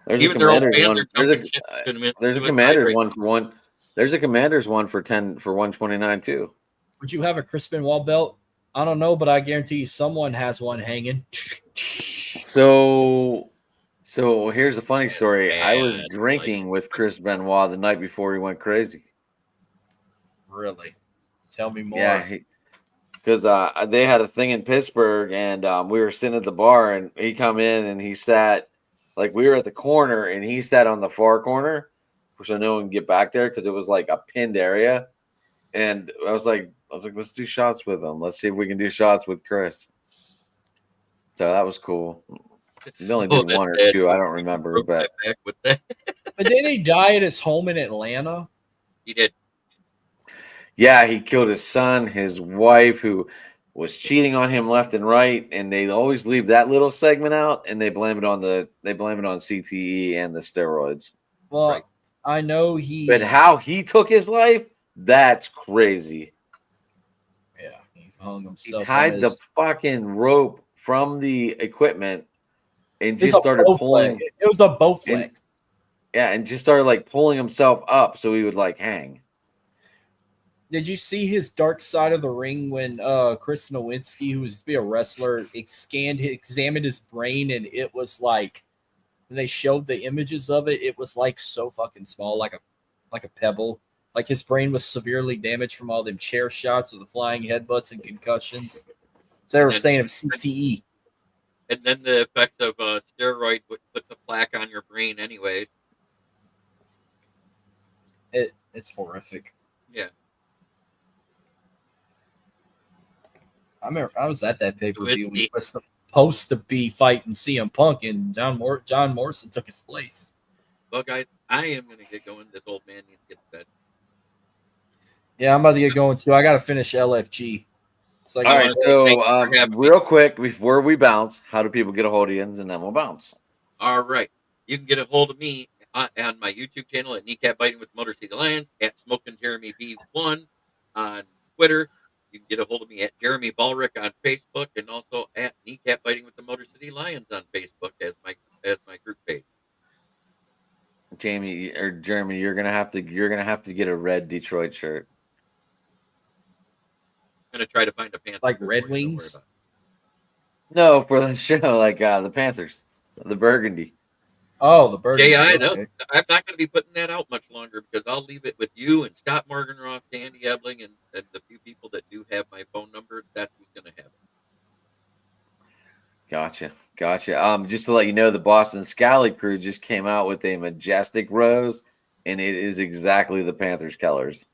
There's Even a their own Commanders fans one. are jumping ship to them There's a to Commanders vibrate. one for one. There's a Commanders one for $129 too. Would you have a Chris Benoit belt? I don't know, but I guarantee you someone has one hanging. So here's a funny story. I was bad, drinking with Chris Benoit the night before he went crazy. Really? Tell me more. Yeah, because they had a thing in Pittsburgh, and we were sitting at the bar, and he come in and he sat like we were at the corner, and he sat on the far corner, so no one could get back there because it was like a pinned area. And I was like, let's do shots with him. Let's see if we can do shots with Chris. So that was cool. We only did that's one or bad. two. I don't remember, Broke my but back with that. But didn't he die at his home in Atlanta? He did. yeah, he killed his son, his wife, who was cheating on him left and right, and they always leave that little segment out, and they blame it on CTE and the steroids. Well, Right. I know he. But how he took his life, that's crazy. Yeah, he hung He himself. tied on the his, fucking rope from the equipment and it's just a started Bowflex. pulling. It was a Bowflex. Yeah, and just started like pulling himself up so he would like hang. Did you see his dark side of the ring when Chris Nowinski, who was to be a wrestler, examined his brain, and it was like when they showed the images of it, it was like so fucking small, like a pebble. Like his brain was severely damaged from all them chair shots of the flying headbutts and concussions. So they were saying of CTE. And then the effects of steroids would put the plaque on your brain anyway. It's horrific. Yeah. I remember I was at that pay-per-view. Nowinski. We were supposed to be fighting CM Punk, and John Morrison took his place. Well, guys, I am going to get going. This old man needs to get to bed. Yeah, I'm about to get going too. I got to finish LFG. So I All gotta right, go. Thank you so for having me. real quick before we bounce, how do people get a hold of you, and then we'll bounce? All right. You can get a hold of me on my YouTube channel at Kneecap Biting with Motor City Lions, at Smoking Jeremy B1 on Twitter. You can get a hold of me at Jeremy Ballrick on Facebook, and also at Kneecap Biting with the Motor City Lions on Facebook as my group page. Jamie or Jeremy, you're gonna have to get a red Detroit shirt. I'm going to try to find a Panther. Like shirt Red for you, don't worry Wings? about it. No, for the show, like the Panthers, the burgundy. Oh, the burger. Yeah, I know. Okay. I'm not going to be putting that out much longer because I'll leave it with you and Scott Morganroth, Danny Ebling, and the few people that do have my phone number. That's who's going to have it. Gotcha. Just to let you know, the Boston Scally crew just came out with a majestic rose, and it is exactly the Panthers colors.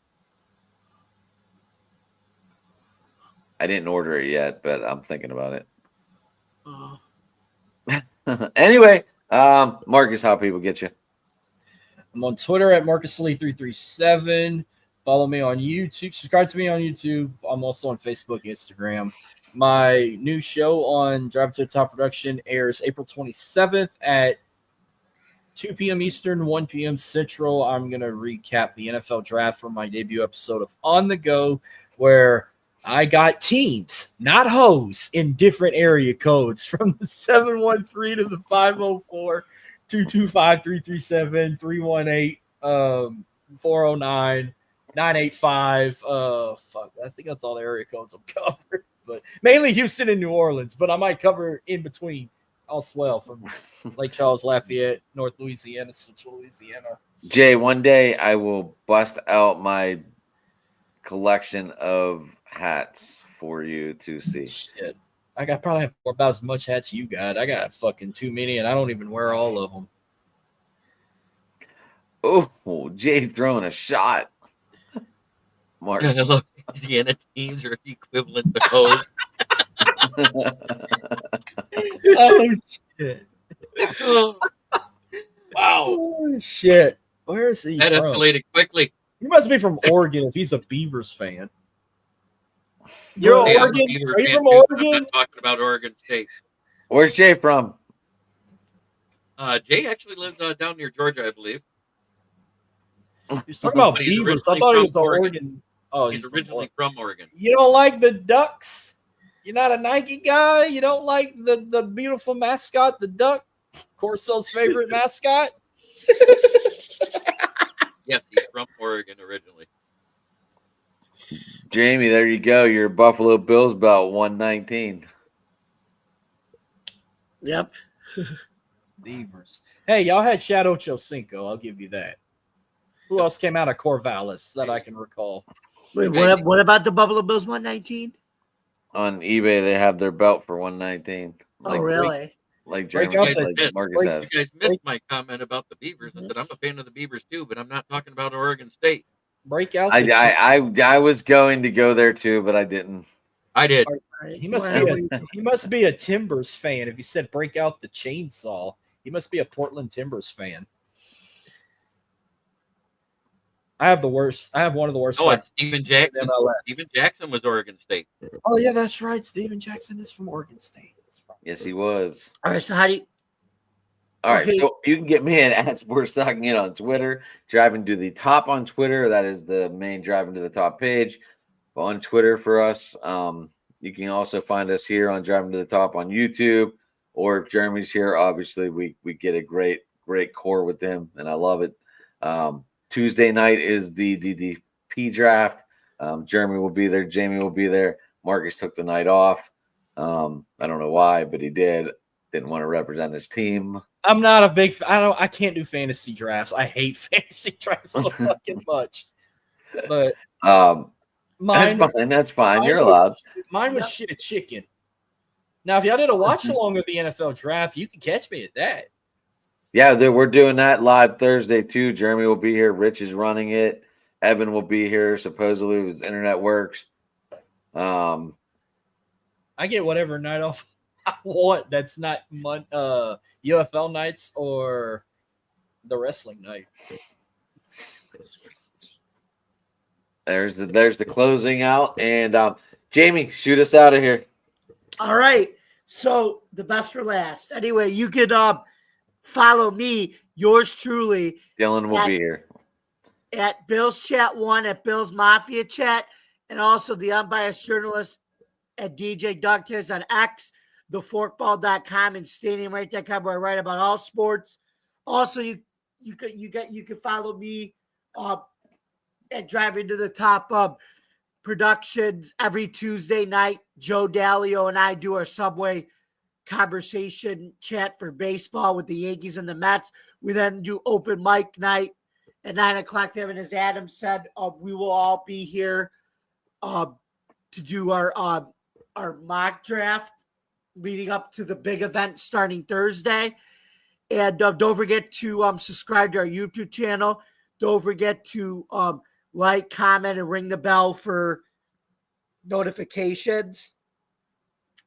I didn't order it yet, but I'm thinking about it. Anyway, Marcus, how people get you? I'm on Twitter at MarcusLee337. Follow me on YouTube. Subscribe to me on YouTube. I'm also on Facebook, Instagram. My new show on Drive to the Top Production airs April 27th at 2 p.m. Eastern, 1 p.m. Central. I'm going to recap the NFL draft from my debut episode of On the Go, where I got teams, not hoes, in different area codes from the 713 to the 504, 225, 337, 318, 409, 985. Fuck, I think that's all the area codes I'm covered. But mainly Houston and New Orleans, but I might cover in between. I'll swell from Lake Charles, Lafayette, North Louisiana, Central Louisiana. Jay, one day I will bust out my collection of hats for you to see. Shit. Probably have about as much hats you got. I got fucking too many, and I don't even wear all of them. Oh, Jay throwing a shot. Mark. Look, Louisiana teams are equivalent to hoes. Oh, shit. Wow. Oh, shit. Where is he That from? escalated quickly. He must be from Oregon if he's a Beavers fan. You're Hey, I'm a Oregon? Beaver Are you fan from too, but I'm Oregon? not talking about Oregon State. Where's Jay from? Jay actually lives down near Georgia, I believe. He's talking about But he's Beavers. I originally thought he from was an Oregon. Oregon. Oh, He's from originally Oregon. from Oregon. You don't like the Ducks? You're not a Nike guy? You don't like the beautiful mascot, the Duck? Corso's favorite mascot? Yes, he's from Oregon originally. Jamie, there you go. Your Buffalo Bills belt 119. Yep. Beavers. Hey, y'all had Shadow Chocinco. I'll give you that. Who else came out of Corvallis that I can recall? Wait, what about the Buffalo Bills 119? On eBay, they have their belt for 119. Oh, really? Like Break Jeremy, out the- like Marcus break- says. You guys missed my comment about the Beavers. I said I'm a fan of the Beavers too, but I'm not talking about Oregon State. Break out the I was going to go there too, but I didn't. I did. He must be a Timbers fan. If he said break out the chainsaw, he must be a Portland Timbers fan. I have the worst. I have one of the worst. Oh, it's Steven Jackson. MLS. Steven Jackson was Oregon State. Oh yeah, that's right. Steven Jackson is from Oregon State. Yes, he was. All right, so how do you? All right, Okay. so you can get me at Sports Talking It on Twitter, Driving to the Top on Twitter. That is the main Driving to the Top page on Twitter for us. You can also find us here on Driving to the Top on YouTube, or if Jeremy's here, obviously we get a great core with him, and I love it. Tuesday night is the DDP draft. Jeremy will be there. Jamie will be there. Marcus took the night off. I don't know why, but he did. Didn't want to represent his team. I'm not a big. I can't do fantasy drafts. I hate fantasy drafts so fucking much. But mine, That's fine. You're mine- allowed. mine was shit a chicken. Now, if y'all did a watch along of the NFL draft, you can catch me at that. Yeah, we're doing that live Thursday too. Jeremy will be here. Rich is running it. Evan will be here. Supposedly, his internet works. I get whatever night off I want. That's not UFL nights or the wrestling night. There's the closing out, and Jamie, shoot us out of here. All right. So the best for last. Anyway, you could follow me, yours truly, Dylan will be here. at Bill's Chat 1, at Bill's Mafia Chat, and also the unbiased journalist at DJ Ducktails on X, theforkball.com, and stadiumrate.com, where I write about all sports. Also, you can follow me at Driving to the Top Productions every Tuesday night. Joe Dalio and I do our Subway conversation chat for baseball with the Yankees and the Mets. We then do open mic night at 9:00 p.m. And as Adam said, we will all be here to do our mock draft leading up to the big event starting Thursday. And don't forget to subscribe to our YouTube channel. Don't forget to like, comment, and ring the bell for notifications.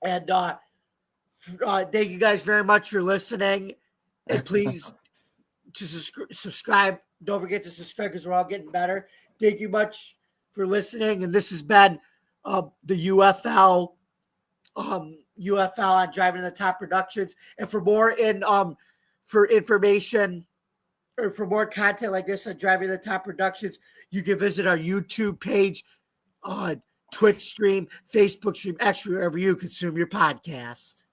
And thank you guys very much for listening. And please to subscribe. Don't forget to subscribe because we're all getting better. Thank you much for listening. And this has been the UFL on Driving to the Top Productions. And for more for information or for more content like this on Driving to the Top Productions, you can visit our YouTube page, Twitch stream, Facebook stream, actually wherever you consume your podcast.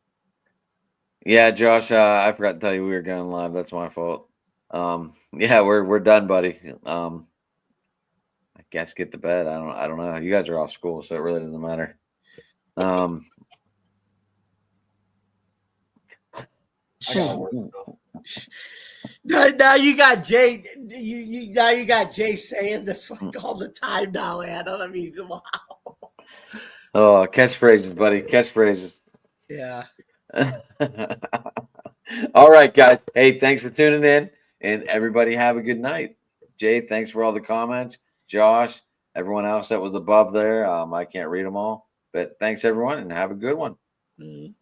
Yeah, Josh, I forgot to tell you we were going live. That's my fault. Yeah, we're done, buddy. I guess get to bed. I don't know. You guys are off school, so it really doesn't matter. Now you got Jay. Now you got Jay saying this like all the time now, Adam. I mean, wow. Oh, catchphrases, buddy. Catchphrases. Yeah. All right, guys. Hey, thanks for tuning in, and everybody have a good night. Jay, thanks for all the comments. Josh, everyone else that was above there. I can't read them all, but thanks everyone, and have a good one. Mm-hmm.